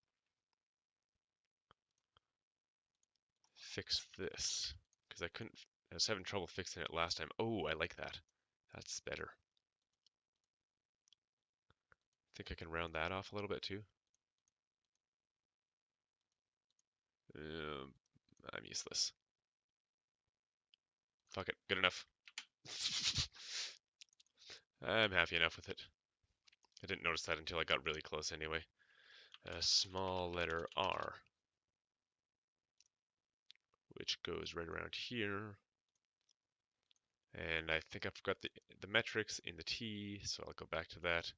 Fix this, because I was having trouble fixing it last time. Oh, I like that. That's better. I think I can round that off a little bit too. I'm useless. Fuck it, good enough. I'm happy enough with it. I didn't notice that until I got really close anyway. A small letter R, which goes right around here. And I think I forgot the metrics in the T, so I'll go back to that.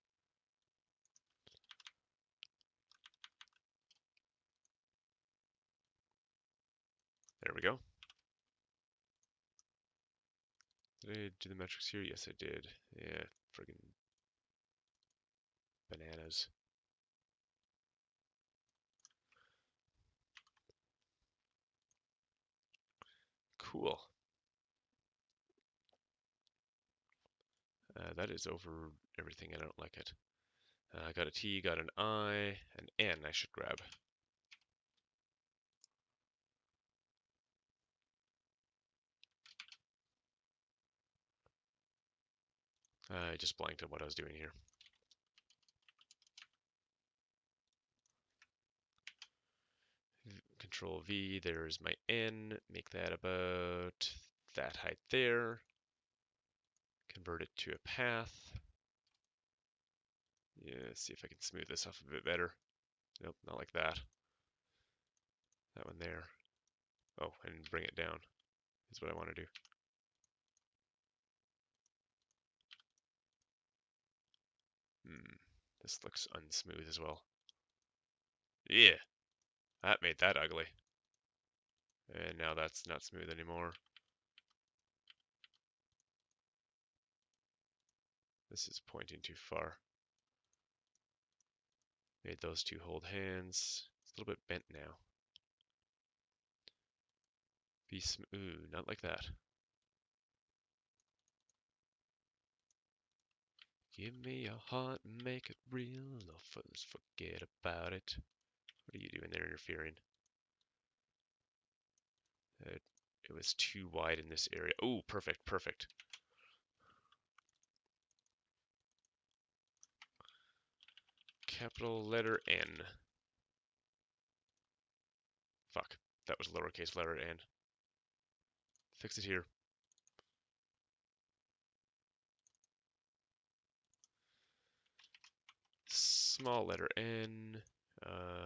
There we go. Did I do the metrics here? Yes, I did. Yeah, friggin' bananas. Cool. That is over everything. I don't like it. I got a T, got an I, an N I should grab. I just blanked on what I was doing here. Control V, there's my N, make that about that height there. Convert it to a path. Yeah, see if I can smooth this off a bit better. Nope, not like that. That one there. Oh, and bring it down is what I want to do. This looks unsmooth as well. Yeah, that made that ugly. And now that's not smooth anymore. This is pointing too far. Made those two hold hands. It's a little bit bent now. Be smooth, not like that. Give me your heart and make it real, or first forget about it. What are you doing there interfering? It was too wide in this area. Oh, perfect, perfect. Capital letter N. Fuck, that was lowercase letter N. Fix it here. Small letter N.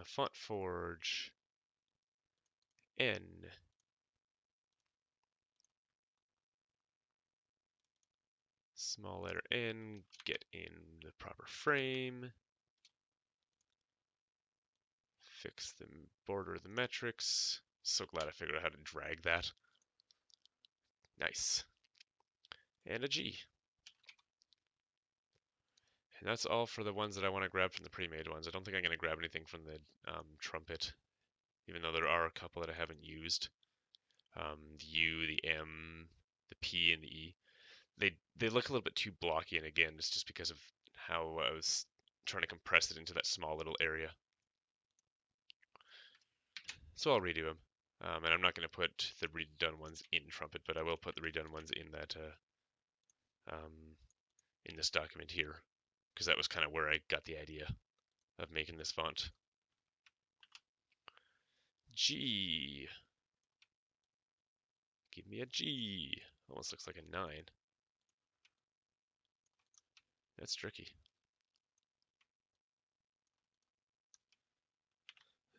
Font Forge. N. Small letter N. Get in the proper frame. Fix the border of the metrics. So glad I figured out how to drag that. Nice. And a G. And that's all for the ones that I want to grab from the pre-made ones. I don't think I'm going to grab anything from the trumpet even though there are a couple that I haven't used. The U, the M, the P, and the E. They look a little bit too blocky, and again, it's just because of how I was trying to compress it into that small little area. So I'll redo them. And I'm not going to put the redone ones in Trumpet, but I will put the redone ones in that in this document here, because that was kind of where I got the idea of making this font. G. Give me a G. Almost looks like a 9. That's tricky.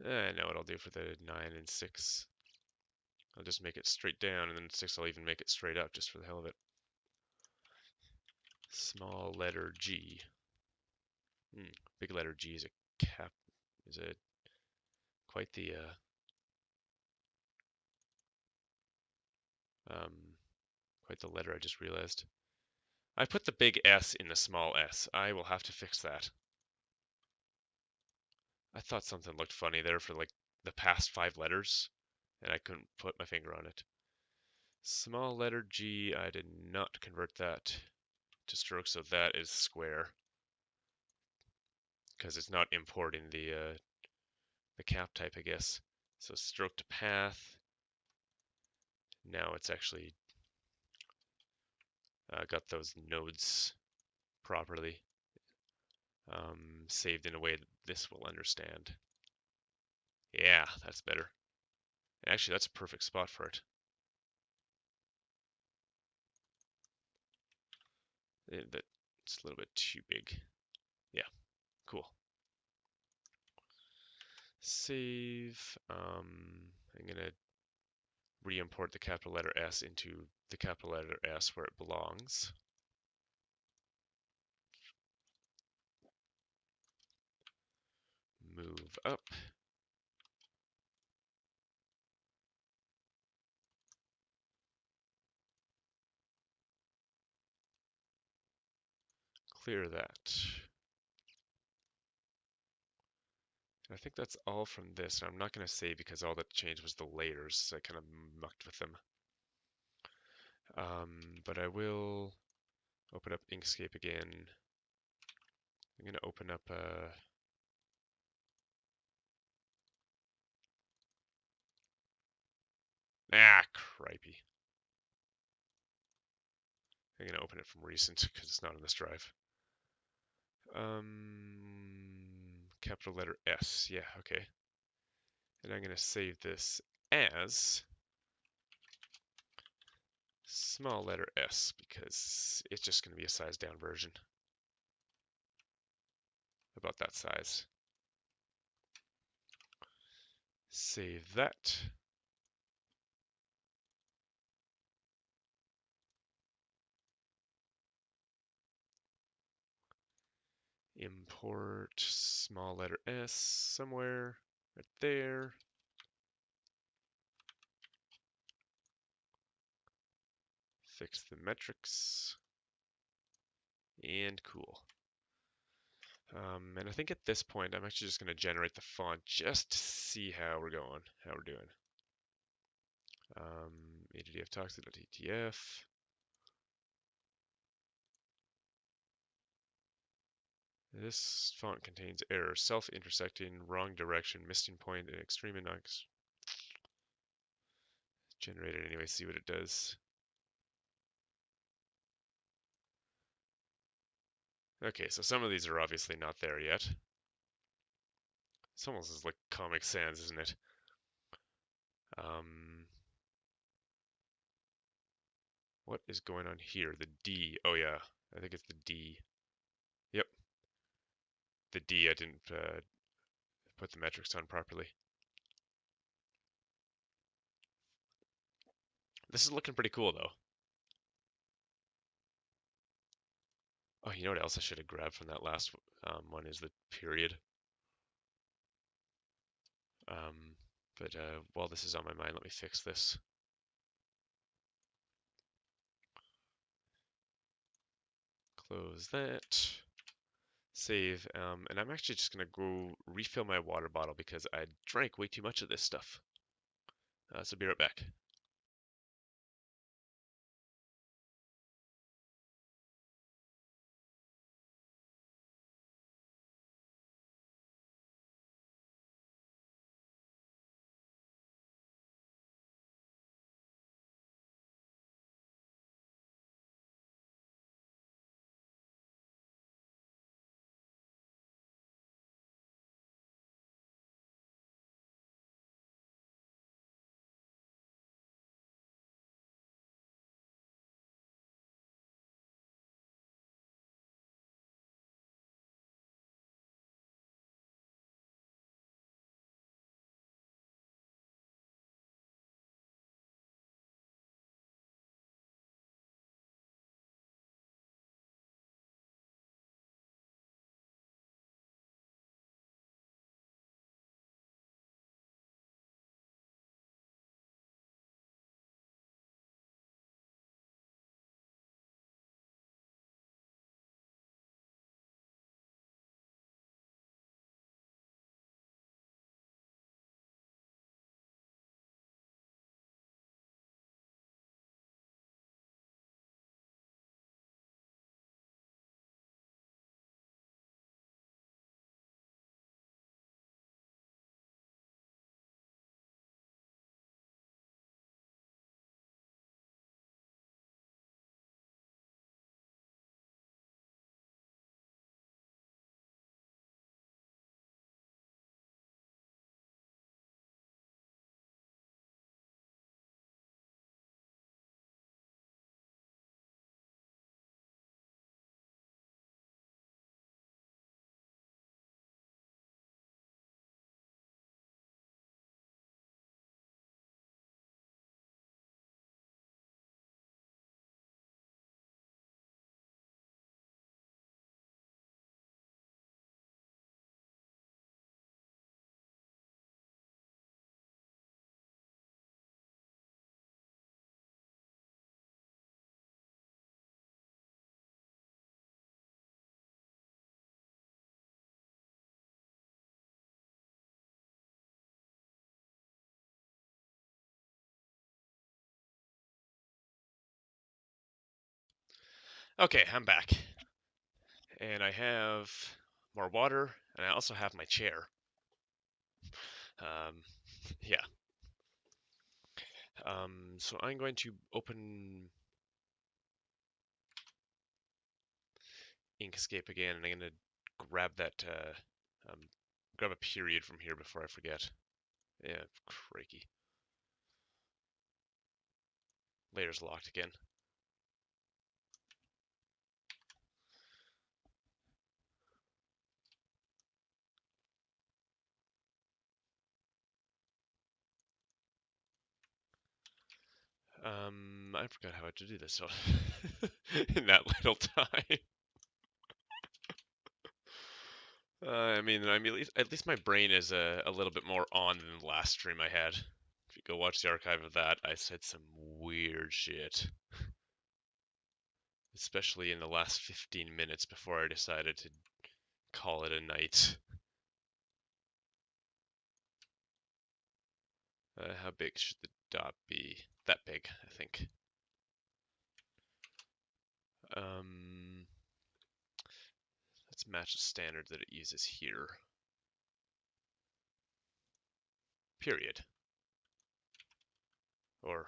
I know what I'll do for the 9 and 6. I'll just make it straight down, and then 6 I'll even make it straight up just for the hell of it. Small letter G. Big letter G is a cap. Is a quite the quite the letter. I just realized. I put the big S in the small s. I will have to fix that. I thought something looked funny there for like the past 5 letters, and I couldn't put my finger on it. Small letter G, I did not convert that to stroke, so that is square, because it's not importing the cap type, I guess. So stroke to path. Now it's actually got those nodes properly saved in a way that this will understand. Yeah, that's better. Actually, that's a perfect spot for it. It's a little bit too big. Yeah, cool. Save. I'm gonna re-import the capital letter S into the capital letter S where it belongs. Move up. Clear that. And I think that's all from this. And I'm not going to save because all that changed was the layers. So I kind of mucked with them. But I will open up Inkscape again. I'm going to open up cripey. I'm going to open it from recent because it's not on this drive. Capital letter S. Yeah, okay. And I'm going to save this as small letter s because it's just going to be a size down version. About that size. Save that. Import small letter s somewhere right there. Fix the metrics. And cool. And I think at this point, I'm actually just going to generate the font just to see how we're going, how we're doing. ADDF toxic.etf. This font contains errors, self-intersecting, wrong direction, missing point, and extreme index. Generate it anyway, see what it does. Okay, so some of these are obviously not there yet. It's almost as like Comic Sans, isn't it? What is going on here? The D. Oh yeah, I think it's the D. Yep. The D, I didn't put the metrics on properly. This is looking pretty cool though. Oh, you know what else I should have grabbed from that last one is the period. But while this is on my mind, let me fix this. Close that. Save, and I'm actually just gonna go refill my water bottle because I drank way too much of this stuff. So be right back. Okay, I'm back. And I have more water, and I also have my chair. Um, yeah. So I'm going to open Inkscape again, and I'm going to grab that, grab a period from here before I forget. Yeah, crikey. Layer's locked again. I forgot how to do this so in that little time. At least my brain is a little bit more on than the last stream I had. If you go watch the archive of that, I said some weird shit. Especially in the last 15 minutes before I decided to call it a night. How big should the dot be? That big, I think. Um, let's match the standard that it uses here. Period. Or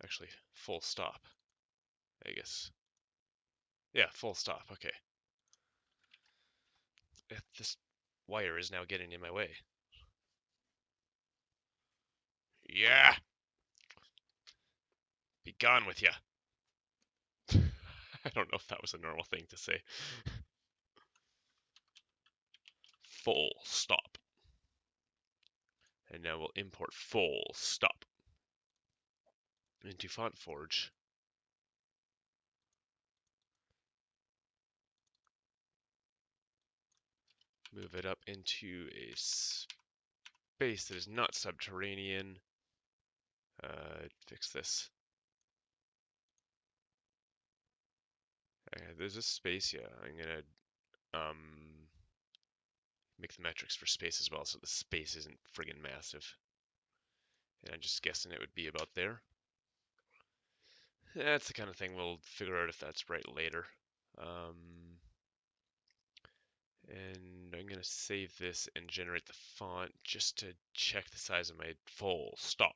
actually, full stop, I guess. Yeah, full stop, okay. This wire is now getting in my way. Yeah! Be gone with ya! I don't know if that was a normal thing to say. Full stop. And now we'll import full stop into FontForge. Move it up into a space that is not subterranean. Fix this. There's a space, yeah. I'm gonna make the metrics for space as well, so the space isn't friggin' massive. And I'm just guessing it would be about there. That's the kind of thing we'll figure out if that's right later. And I'm going to save this and generate the font just to check the size of my full stop.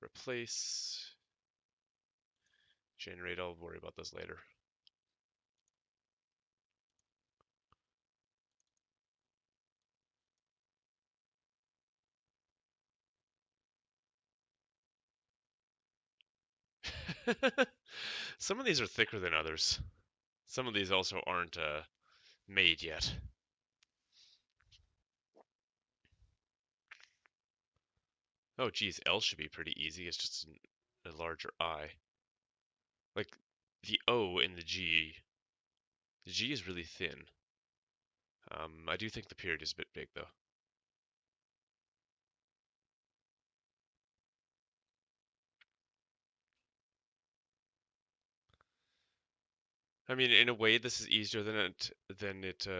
Replace. Generate, I'll worry about those later. Some of these are thicker than others. Some of these also aren't made yet. Oh geez, L should be pretty easy. It's just a larger I. Like the O in the G is really thin. I do think the period is a bit big though. I mean, in a way, this is easier than it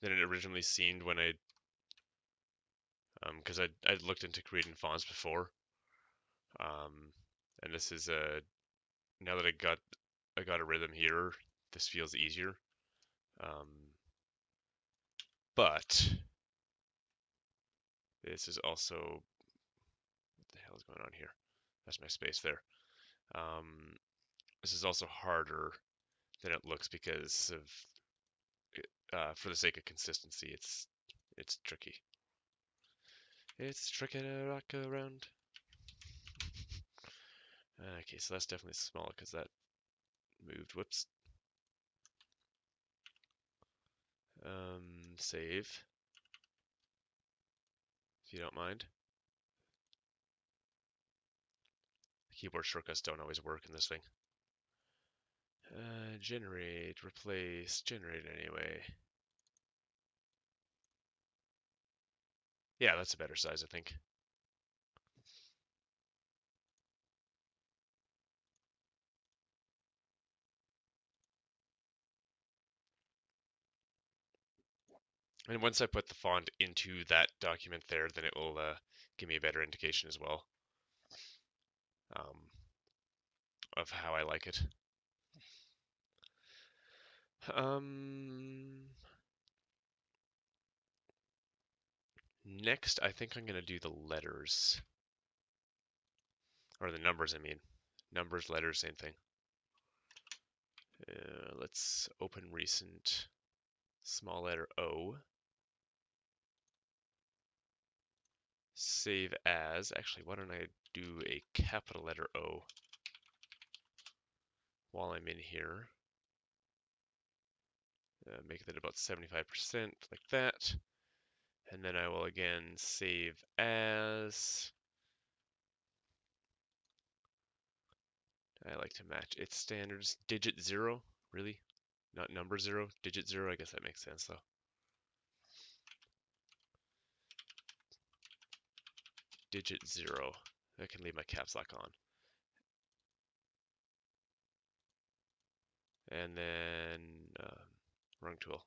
originally seemed when because I looked into creating fonts before, and this is now that I got a rhythm here, this feels easier. But this is also, what the hell is going on here? That's my space there. This is also harder than it looks because of for the sake of consistency, it's tricky. It's tricky to rock around. Okay, so that's definitely smaller because that moved. Whoops. Save, if you don't mind. Keyboard shortcuts don't always work in this thing. Generate, replace, generate anyway. Yeah, that's a better size, I think. And once I put the font into that document there, then it will give me a better indication as well of how I like it. Next, I think I'm going to do the letters. Or the numbers, I mean. Numbers, letters, same thing. Let's open recent, small letter O. Save as. Actually, why don't I do a capital letter O while I'm in here. Make that about 75%, like that. And then I will again save as. I like to match its standards. Digit 0, really? Not number 0, digit 0. I guess that makes sense though. Digit 0. I can leave my caps lock on. And then wrong tool.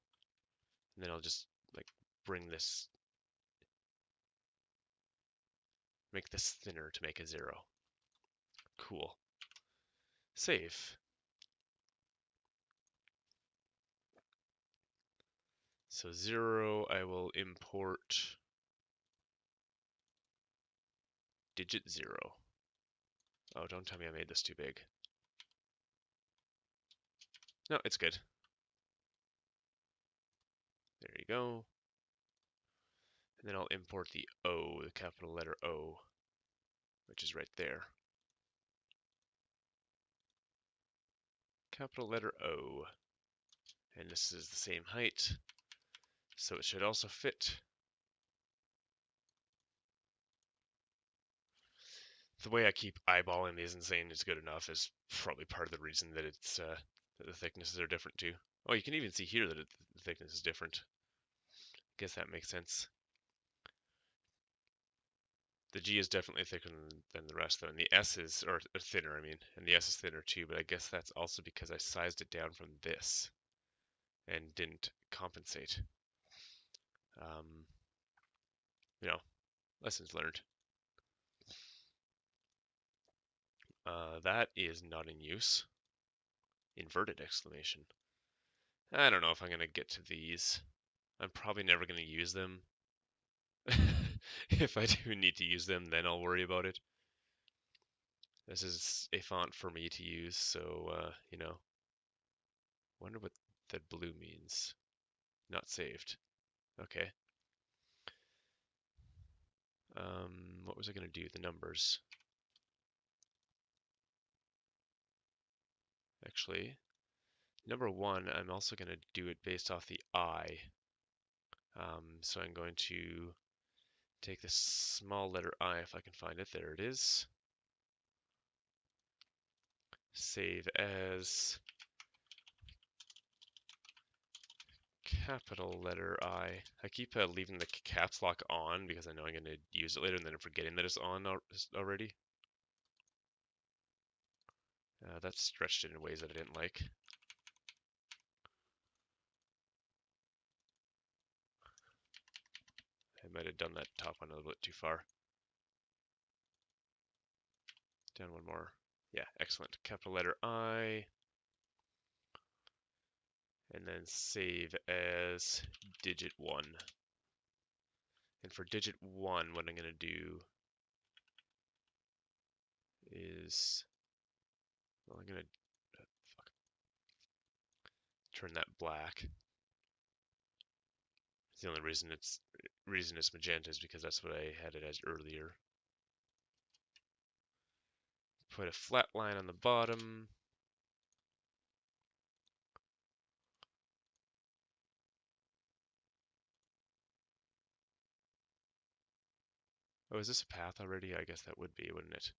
And then I'll just like bring this, make this thinner to make a 0. Cool. Save. So 0, I will import digit 0. Oh, don't tell me I made this too big. No, it's good. There you go. And then I'll import the O, the capital letter O, which is right there. Capital letter O. And this is the same height, so it should also fit. The way I keep eyeballing these and saying it's good enough is probably part of the reason that it's that the thicknesses are different too. Oh, you can even see here that the thickness is different. Guess that makes sense. The G is definitely thicker than the rest, though, and the S is, or thinner, I mean, and the S is thinner too, but I guess that's also because I sized it down from this and didn't compensate. You know, lessons learned. That is not in use. Inverted exclamation. I don't know if I'm going to get to these. I'm probably never going to use them. If I do need to use them, then I'll worry about it. This is a font for me to use, so, you know. Wonder what that blue means. Not saved. Okay. What was I going to do? The numbers. Actually, number 1, I'm also going to do it based off the I. So I'm going to take this small letter I if I can find it. There it is. Save as capital letter I. I keep leaving the caps lock on because I know I'm going to use it later and then I'm forgetting that it's on already. That's stretched it in ways that I didn't like. I might have done that top one a little bit too far. Down one more. Yeah, excellent. Capital letter I. And then save as digit 1. And for digit 1, what I'm going to do is, well, I'm going to turn that black. The only reason it's magenta is because that's what I had it as earlier. Put a flat line on the bottom. Oh, is this a path already? I guess that would be, wouldn't it?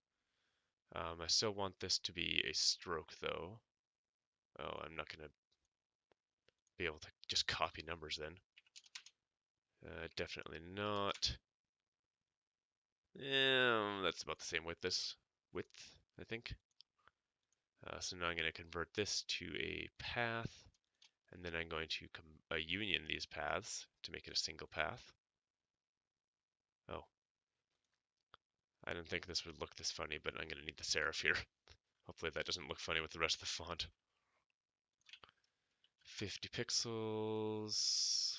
I still want this to be a stroke, though. Oh, I'm not going to be able to just copy numbers then. Definitely not. Yeah, that's about the same with this width, I think. So now I'm going to convert this to a path, and then I'm going to union these paths to make it a single path. Oh, I didn't think this would look this funny, but I'm going to need the serif here. Hopefully that doesn't look funny with the rest of the font. 50 pixels.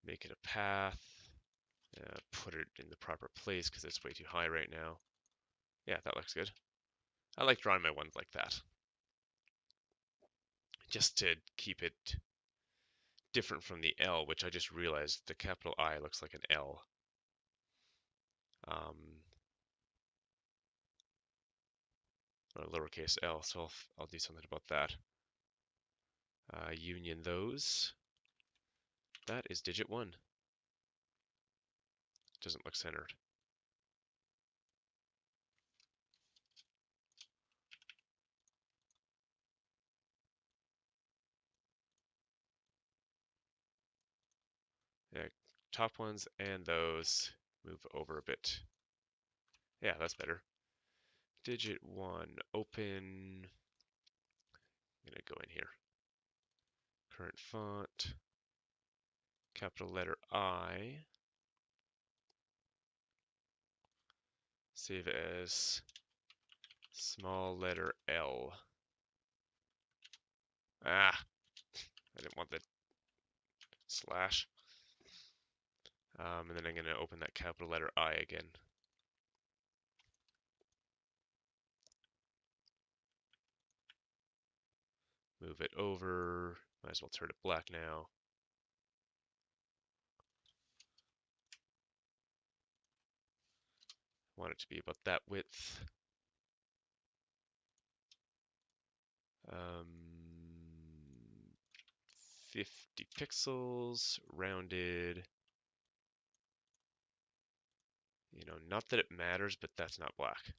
Make it a path. Put it in the proper place because it's way too high right now. Yeah, that looks good. I like drawing my ones like that. Just to keep it different from the L, which I just realized the capital I looks like an L. Or a lowercase l, so I'll do something about that. Union those. That is digit 1. Doesn't look centered. Yeah, top ones and those move over a bit. Yeah, that's better. Digit 1, open. I'm gonna go in here. Current font, capital letter I. Save as small letter L. Ah, I didn't want the slash. And then I'm going to open that capital letter I again. Move it over. Might as well turn it black now. Want it to be about that width. 50 pixels, rounded. You know, not that it matters, but that's not black.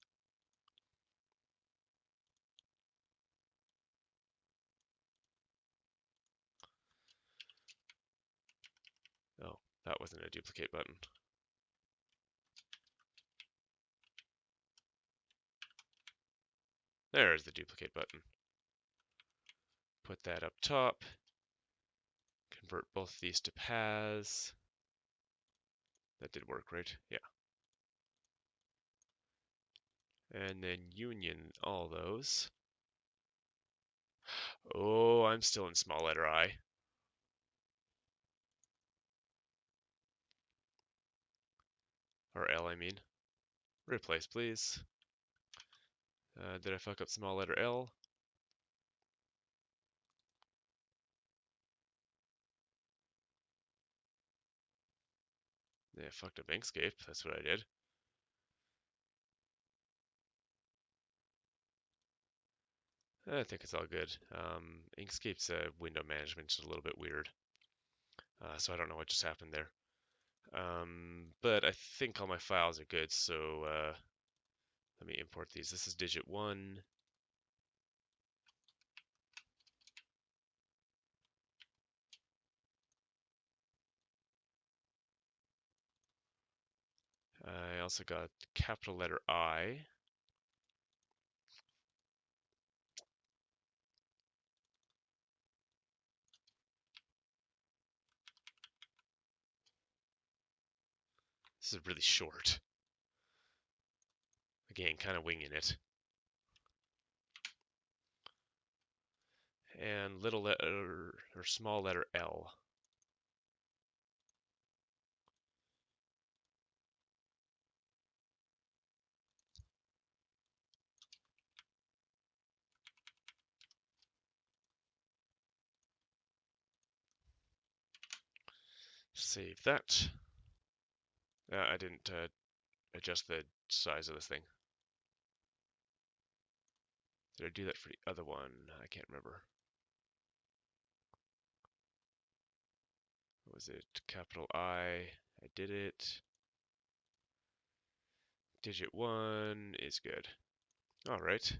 Oh, That wasn't a duplicate button. There's the duplicate button. Put that up top. Convert both these to paths. That did work, right? Yeah. And then union all those. Oh, I'm still in small letter I. Or L, I mean. Replace, please. Did I fuck up small letter L? Yeah, I fucked up Inkscape. That's what I did. I think it's all good. Inkscape's window management is a little bit weird. So I don't know what just happened there. But I think all my files are good, so let me import these. This is digit 1. I also got capital letter I. This is really short. Again, kind of winging it. And little letter, or small letter L. Save that. I didn't adjust the size of this thing. Did I do that for the other one? I can't remember. What was it? Capital I. I did it. Digit 1 is good. All right.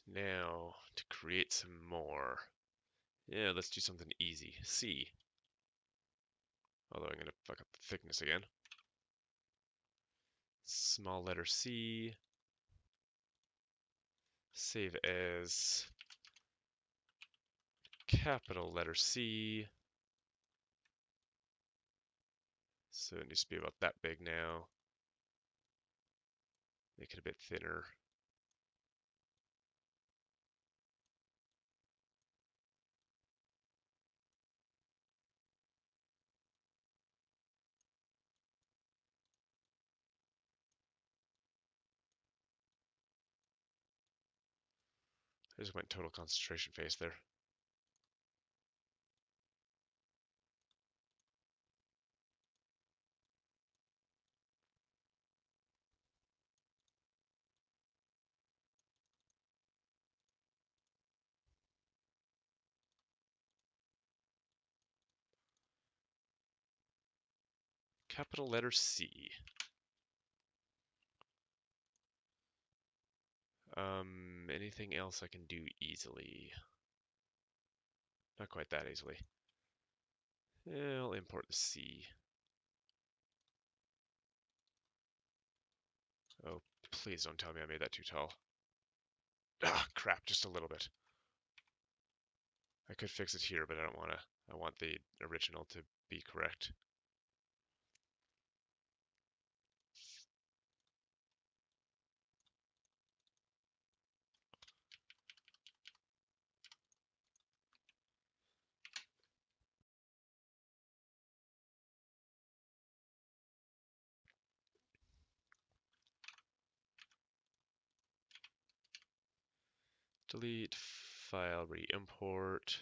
Now, to create some more. Yeah, let's do something easy. C. Although I'm going to fuck up the thickness again. Small letter C. Save as capital letter C. So it needs to be about that big now. Make it a bit thinner. I just went total concentration phase there. Capital letter C. Anything else I can do easily? Not quite that easily. Yeah, I'll import the C. Oh, please don't tell me I made that too tall. Ah, crap, just a little bit. I could fix it here, but I don't want to. I want the original to be correct. Delete, file, re-import.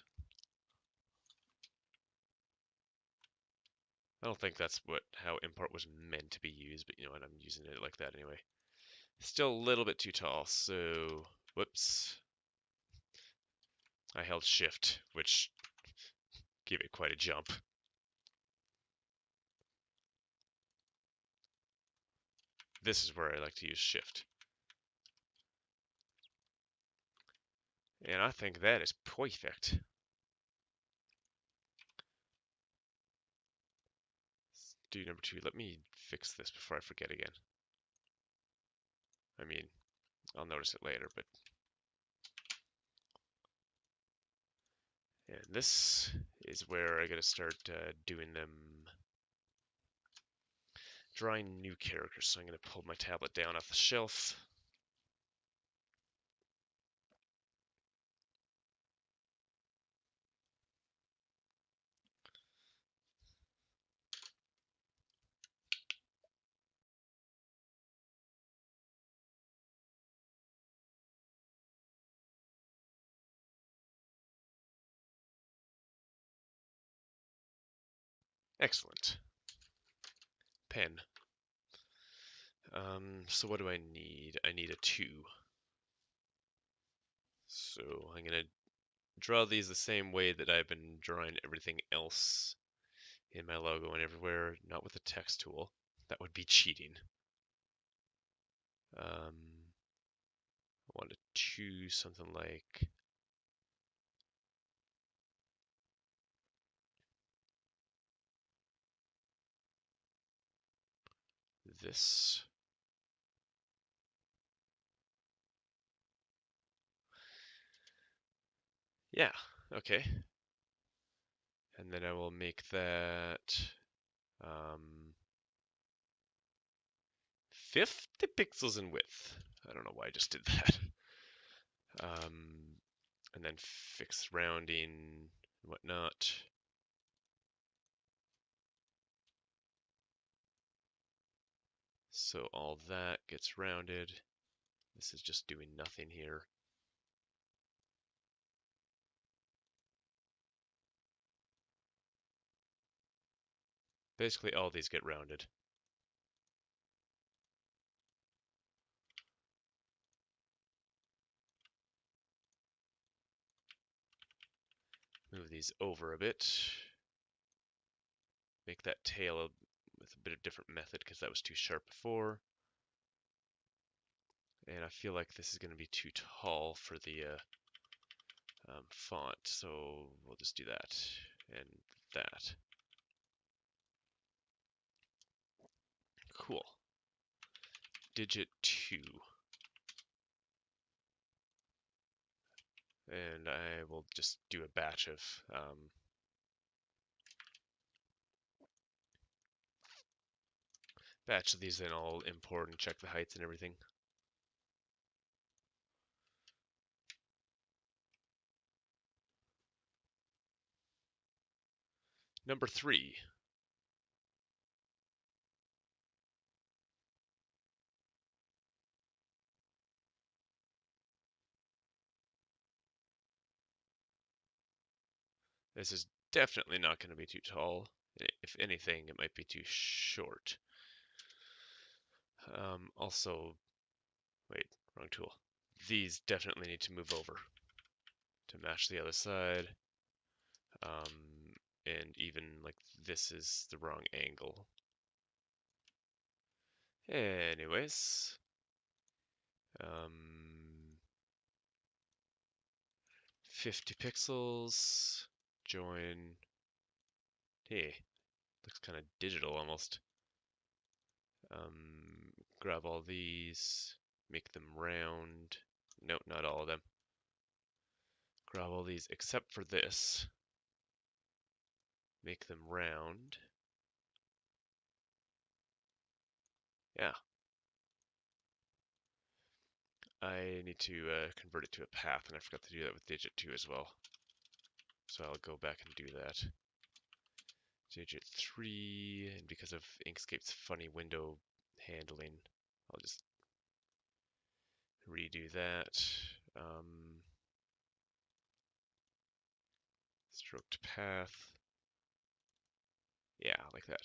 I don't think that's how import was meant to be used, but you know what, I'm using it like that anyway. Still a little bit too tall, so whoops. I held shift, which gave it quite a jump. This is where I like to use shift. And I think that is perfect. Let's do number 2. Let me fix this before I forget again. I mean, I'll notice it later, but... And this is where I gotta start doing them... Drawing new characters. So I'm gonna pull my tablet down off the shelf. Excellent. Pen. So what do I need? I need a 2. So I'm gonna draw these the same way that I've been drawing everything else in my logo and everywhere, not with the text tool. That would be cheating. I want to choose something like this. Yeah, okay. And then I will make that 50 pixels in width. I don't know why I just did that. And then fix rounding and whatnot. So all that gets rounded. This is just doing nothing here. Basically all these get rounded. Move these over a bit. Make that tail with a bit of different method because that was too sharp before. And I feel like this is going to be too tall for the font, so we'll just do that and that. Cool. Digit 2. And I will just do a batch of these, and I'll import and check the heights and everything. Number 3. This is definitely not going to be too tall. If anything, it might be too short. Also, wait, wrong tool. These definitely need to move over to match the other side. And even like this is the wrong angle. Anyways, 50 pixels, join. Hey, looks kind of digital almost. Grab all these, make them round. Nope, not all of them. Grab all these except for this. Make them round. Yeah. I need to convert it to a path, and I forgot to do that with digit 2 as well. So I'll go back and do that. Digit 3, and because of Inkscape's funny window handling, I'll just redo that. Stroked path. Yeah, like that.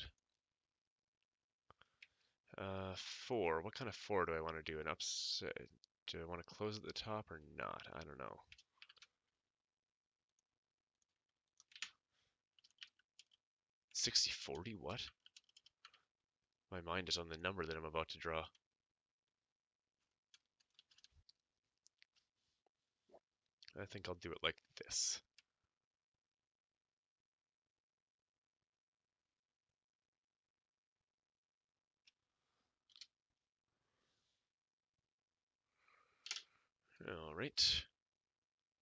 4. What kind of 4 do I want to do? An upset? Do I want to close at the top or not? I don't know. $60-40? What? My mind is on the number that I'm about to draw. I think I'll do it like this. All right.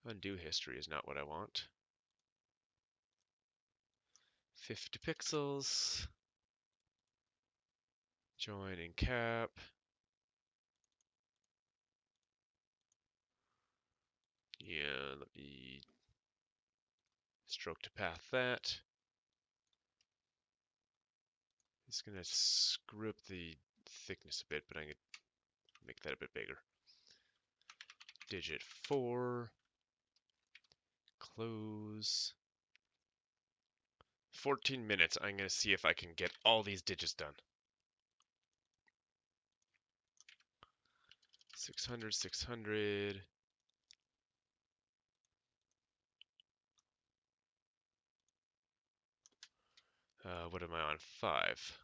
Undo history is not what I want. 50 pixels. Join in cap. Yeah, let me stroke to path that. It's gonna screw up the thickness a bit, but I'm gonna make that a bit bigger. Digit 4. Close. 14 minutes. I'm gonna see if I can get all these digits done. 600, 600. What am I on? 5.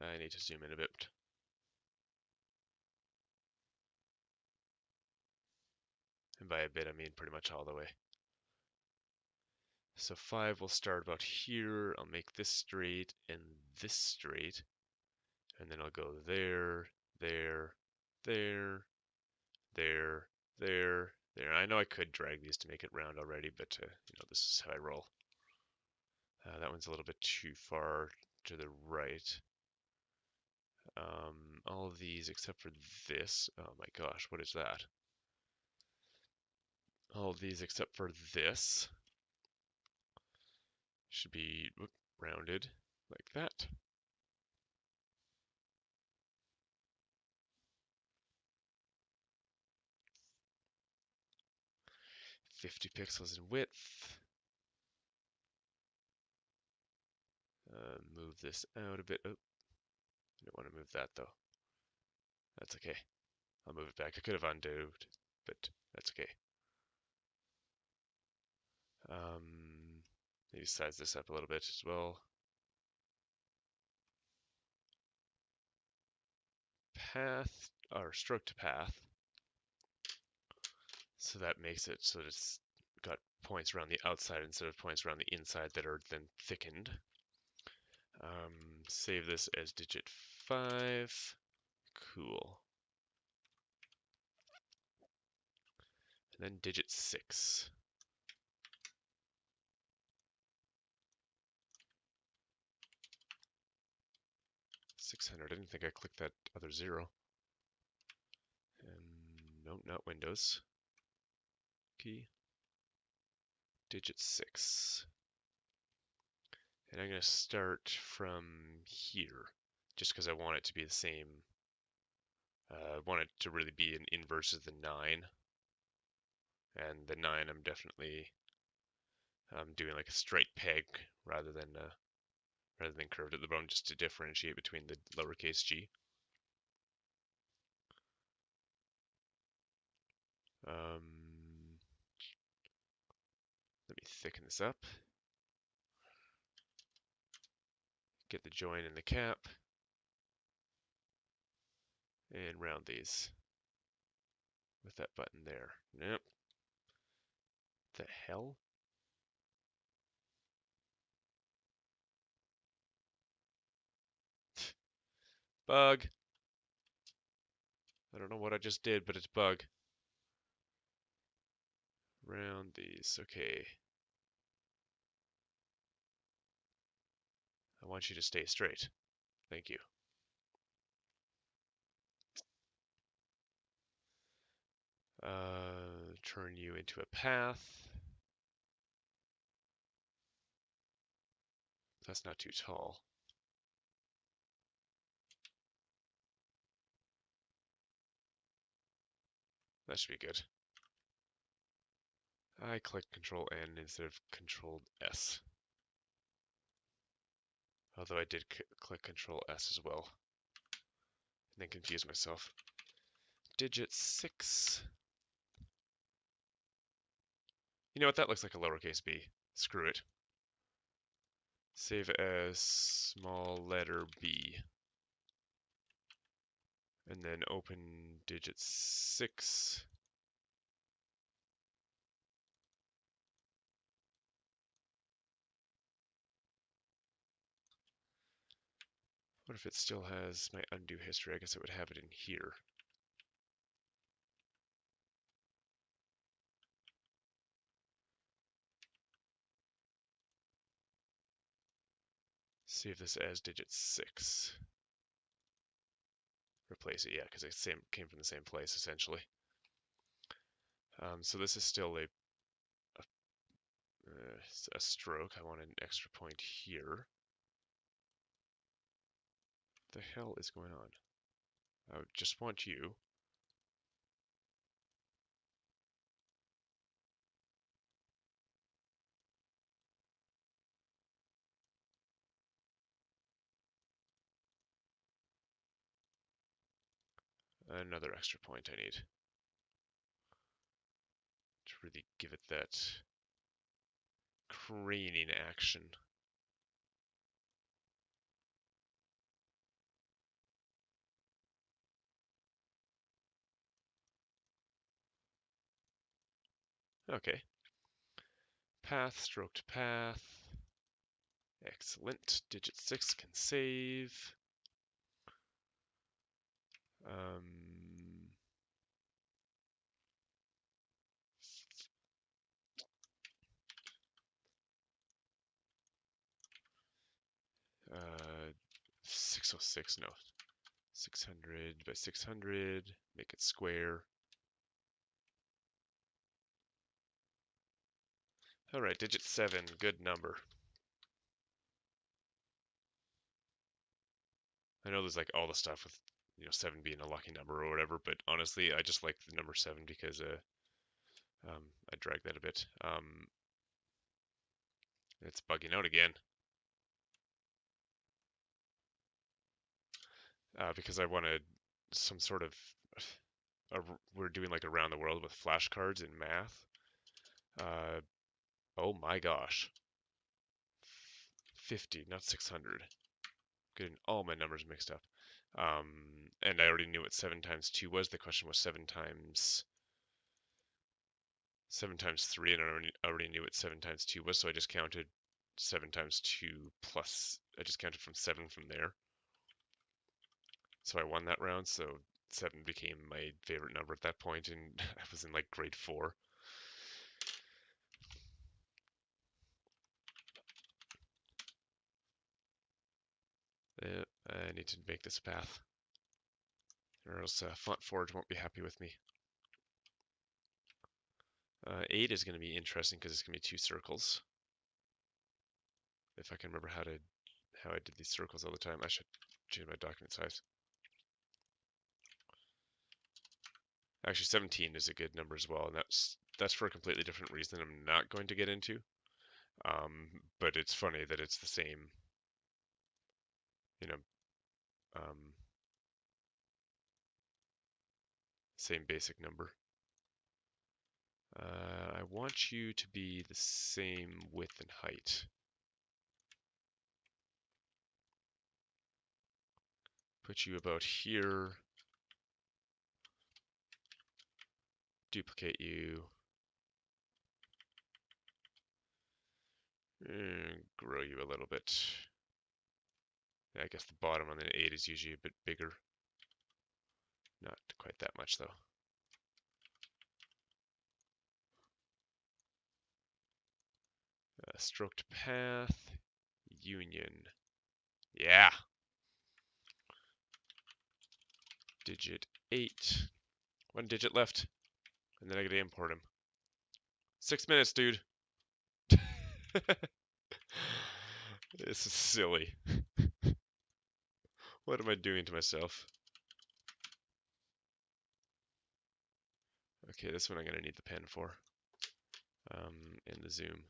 I need to zoom in a bit. And by a bit, I mean pretty much all the way. So 5 will start about here. I'll make this straight and this straight. And then I'll go there, there, there, there, there, there. I know I could drag these to make it round already, but this is how I roll. That one's a little bit too far to the right. All of these except for this. Oh my gosh, what is that? All of these except for this should be rounded like that. .50 pixels in width. Move this out a bit. Oh, I don't want to move that though. That's okay. I'll move it back. I could have undooed, but that's okay. Maybe size this up a little bit as well. Path, or stroke to path. So that makes it so that it's got points around the outside instead of points around the inside that are then thickened. Save this as digit 5. Cool. And then digit 6. 600. I didn't think I clicked that other 0. And no, not Windows. Key. Digit 6. And I'm going to start from here, just because I want it to be the same. I want it to really be an inverse of the 9. And the 9 I'm definitely doing like a straight peg rather than curved at the bone, just to differentiate between the lowercase g. Let me thicken this up. Get the join in the cap. And round these with that button there. Nope. The hell? Bug. I don't know what I just did, but it's bug. Round these. Okay. I want you to stay straight. Thank you. Turn you into a path. That's not too tall. That should be good. I clicked Control N instead of Control S. Although I did click Control S as well. And then confuse myself. Digit 6. You know what? That looks like a lowercase b. Screw it. Save as small letter b. And then open digit 6. What if it still has my undo history? I guess it would have it in here. Save this as digit 6. Replace it, yeah, because it came from the same place, essentially. So this is still a stroke. I want an extra point here. What the hell is going on? I just want you. Another extra point I need to really give it that craning action. Okay. Path, stroke to path. Excellent. Digit 6 can save. Um, uh, 606, no. 600 by 600, make it square. All right, digit 7, good number. I know there's like all the stuff with 7 being a lucky number or whatever, but honestly, I just like the number 7 because I dragged that a bit. It's bugging out again. Because I wanted some sort of we're doing like around the world with flashcards in math. Oh my gosh. 50, not 600. Getting all my numbers mixed up. And I already knew what 7 times 2 was. The question was 7 times 3, and I already knew what 7 times 2 was, so I just counted 7 times 2 plus, I just counted from 7 from there. So I won that round, so 7 became my favorite number at that point, and I was in like grade 4. I need to make this path, or else Font Forge won't be happy with me. 8 is going to be interesting because it's going to be 2 circles. If I can remember how I did these circles all the time, I should change my document size. Actually, 17 is a good number as well, and that's for a completely different reason I'm not going to get into. But it's funny that it's the same, um, same basic number. I want you to be the same width and height. Put you about here. Duplicate you. And grow you a little bit. I guess the bottom on the 8 is usually a bit bigger. Not quite that much though. Stroked path, union. Yeah. Digit 8. 1 digit left. And then I gotta import him. 6 minutes, dude. This is silly. What am I doing to myself? Okay, this one I'm gonna need the pen for. In the zoom.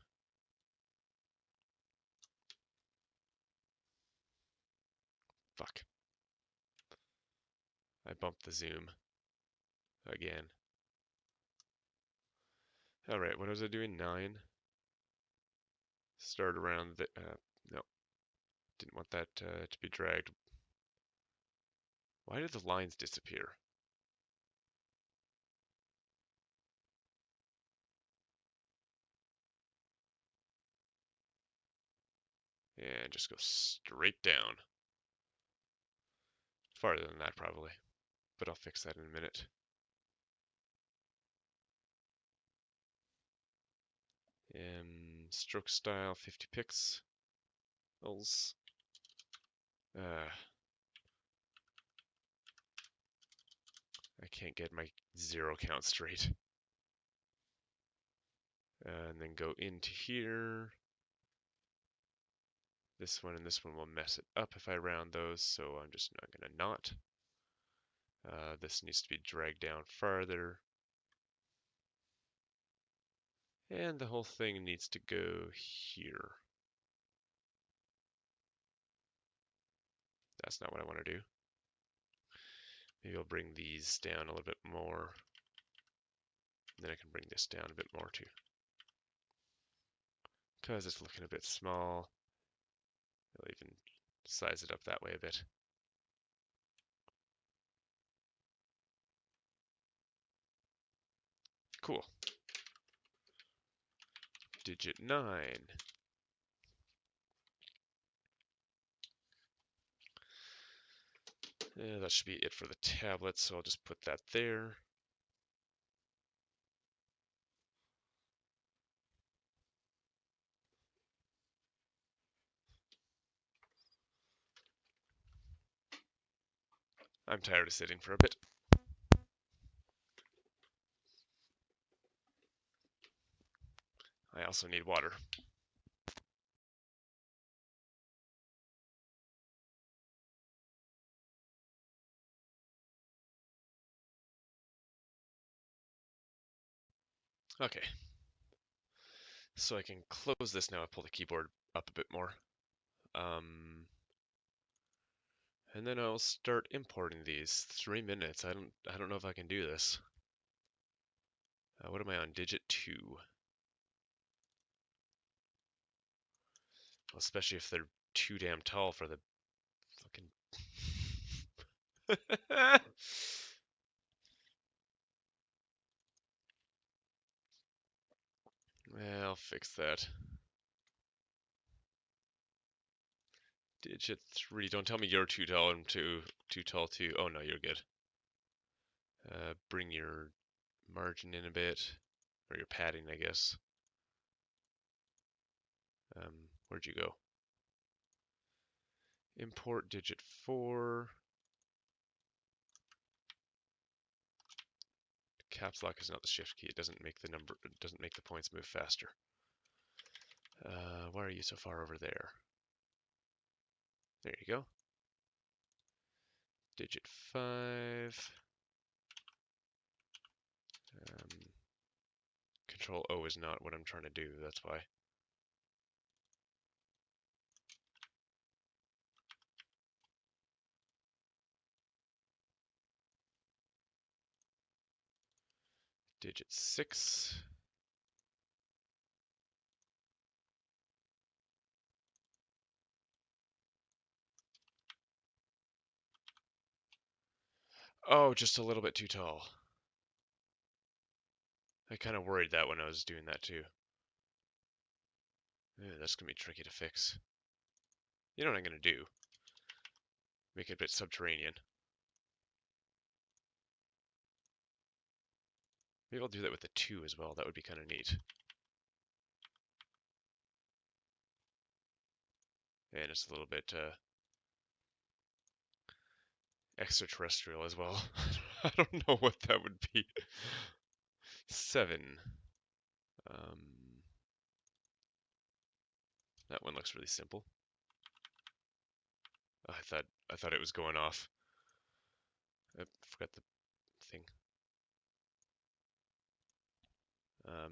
Fuck. I bumped the zoom again. Alright, what was I doing? 9. Start around the, no. Didn't want that to be dragged. Why did the lines disappear? And just go straight down. farther than that probably, but I'll fix that in a minute. Stroke style 50 pixels. I can't get my 0 count straight. And then go into here. This one and this one will mess it up if I round those, so I'm just not going to not. This needs to be dragged down farther. And the whole thing needs to go here. That's not what I want to do. Maybe I'll bring these down a little bit more. And then I can bring this down a bit more too. Because it's looking a bit small. I'll even size it up that way a bit. Cool. Digit 9. Yeah, that should be it for the tablet, so I'll just put that there. I'm tired of sitting for a bit. I also need water. Okay. So I can close this now and pull the keyboard up a bit more. And then I'll start importing these. 3 minutes. I don't know if I can do this. What am I on? Digit 2. Well, especially if they're too damn tall for the fucking. I'll fix that. Digit 3. Don't tell me you're too tall and too tall too. Oh no, you're good. Bring your margin in a bit, or your padding, I guess. Where'd you go? Import digit 4. Caps lock is not the shift key. It doesn't make the number. It doesn't make the points move faster. Why are you so far over there? There you go. Digit 5. Control O is not what I'm trying to do. That's why. Digit 6. Oh, just a little bit too tall. I kind of worried that when I was doing that too. That's going to be tricky to fix. You know what I'm going to do? Make it a bit subterranean. Maybe I'll do that with the 2 as well. That would be kind of neat. And it's a little bit extraterrestrial as well. I don't know what that would be. 7. That one looks really simple. Oh, I thought it was going off. I forgot the thing.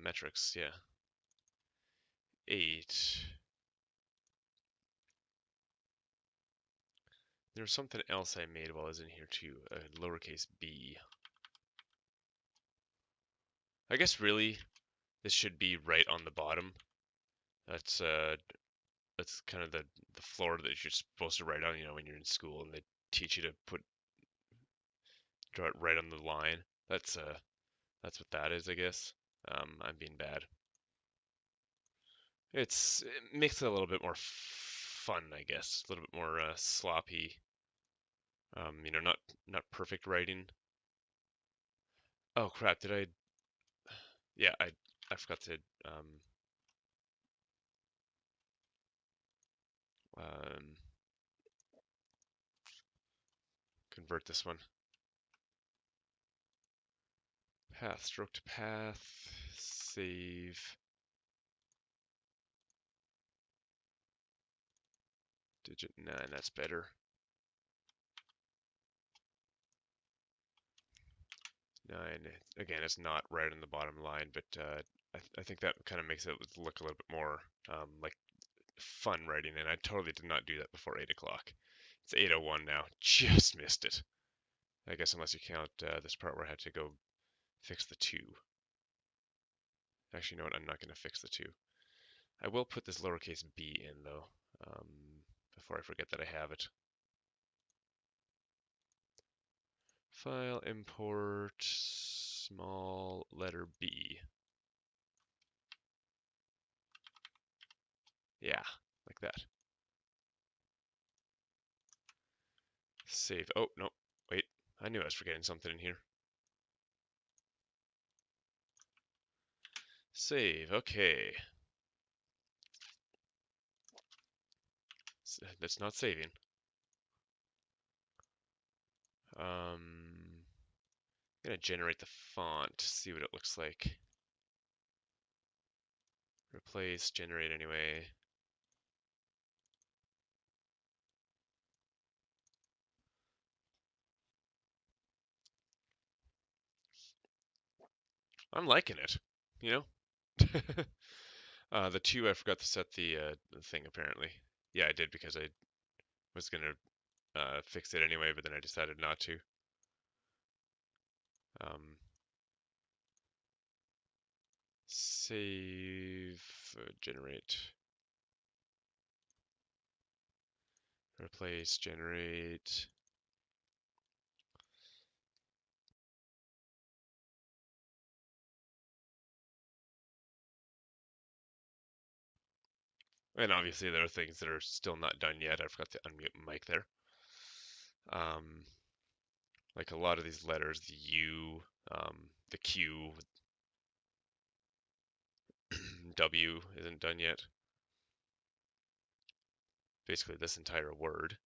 Metrics, yeah. 8. There was something else I made while I was in here too. Lowercase b. I guess really this should be right on the bottom. That's kind of the floor that you're supposed to write on, you know, when you're in school and they teach you to draw it right on the line. That's what that is, I guess. I'm being bad. It makes it a little bit more fun, I guess. A little bit more sloppy. You know, not perfect writing. Oh crap! Did I? Yeah, I forgot to um, convert this one. Path, stroke to path, save. Digit 9, that's better. 9, again, it's not right on the bottom line, but I think that kind of makes it look a little bit more like fun writing, and I totally did not do that before 8 o'clock. It's 8:01 now. Just missed it. I guess unless you count this part where I had to go fix the 2. Actually, you know what? I'm not going to fix the 2. I will put this lowercase b in, though, um, before I forget that I have it. File, import, small letter b. Yeah, like that. Save. Oh, no. Wait. I knew I was forgetting something in here. Save. Okay. That's not saving. I'm gonna generate the font, see what it looks like. Replace, generate anyway. I'm liking it, you know? The 2, I forgot to set the thing apparently. Yeah, I did because I was gonna fix it anyway, but then I decided not to. Um, Save, generate, replace, generate. And obviously there are things that are still not done yet. I forgot to unmute my mic there. Like a lot of these letters, the U, the Q, W isn't done yet. Basically this entire word.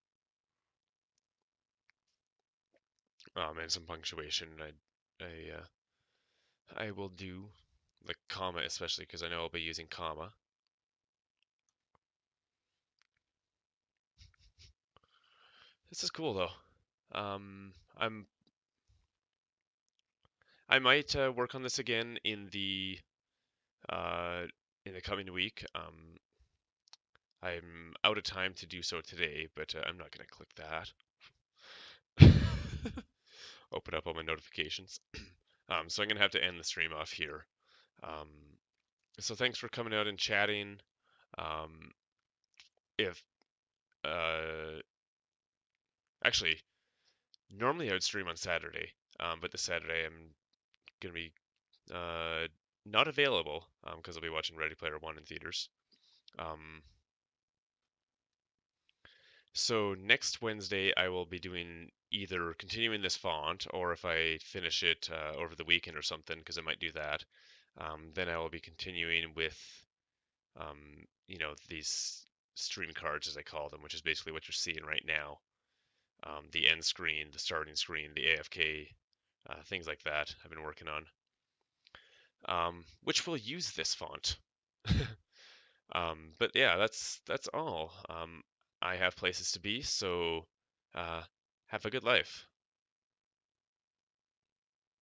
And some punctuation I will do, like comma especially, because I know I'll be using comma. This is cool though. I might work on this again uh, in the coming week. I'm out of time to do so today, but I'm not going to click that. Open up all my notifications. So I'm going to have to end the stream off here. Um, so thanks for coming out and chatting. Um, if actually, normally I would stream on Saturday, but this Saturday I'm going to be not available because I'll be watching Ready Player One in theaters. So next Wednesday, I will be doing either continuing this font, or if I finish it over the weekend or something, because I might do that, then I will be continuing with, these stream cards, as I call them, which is basically what you're seeing right now. The end screen, the starting screen, the AFK, things like that I've been working on, which will use this font. But yeah, that's all. I have places to be, so have a good life.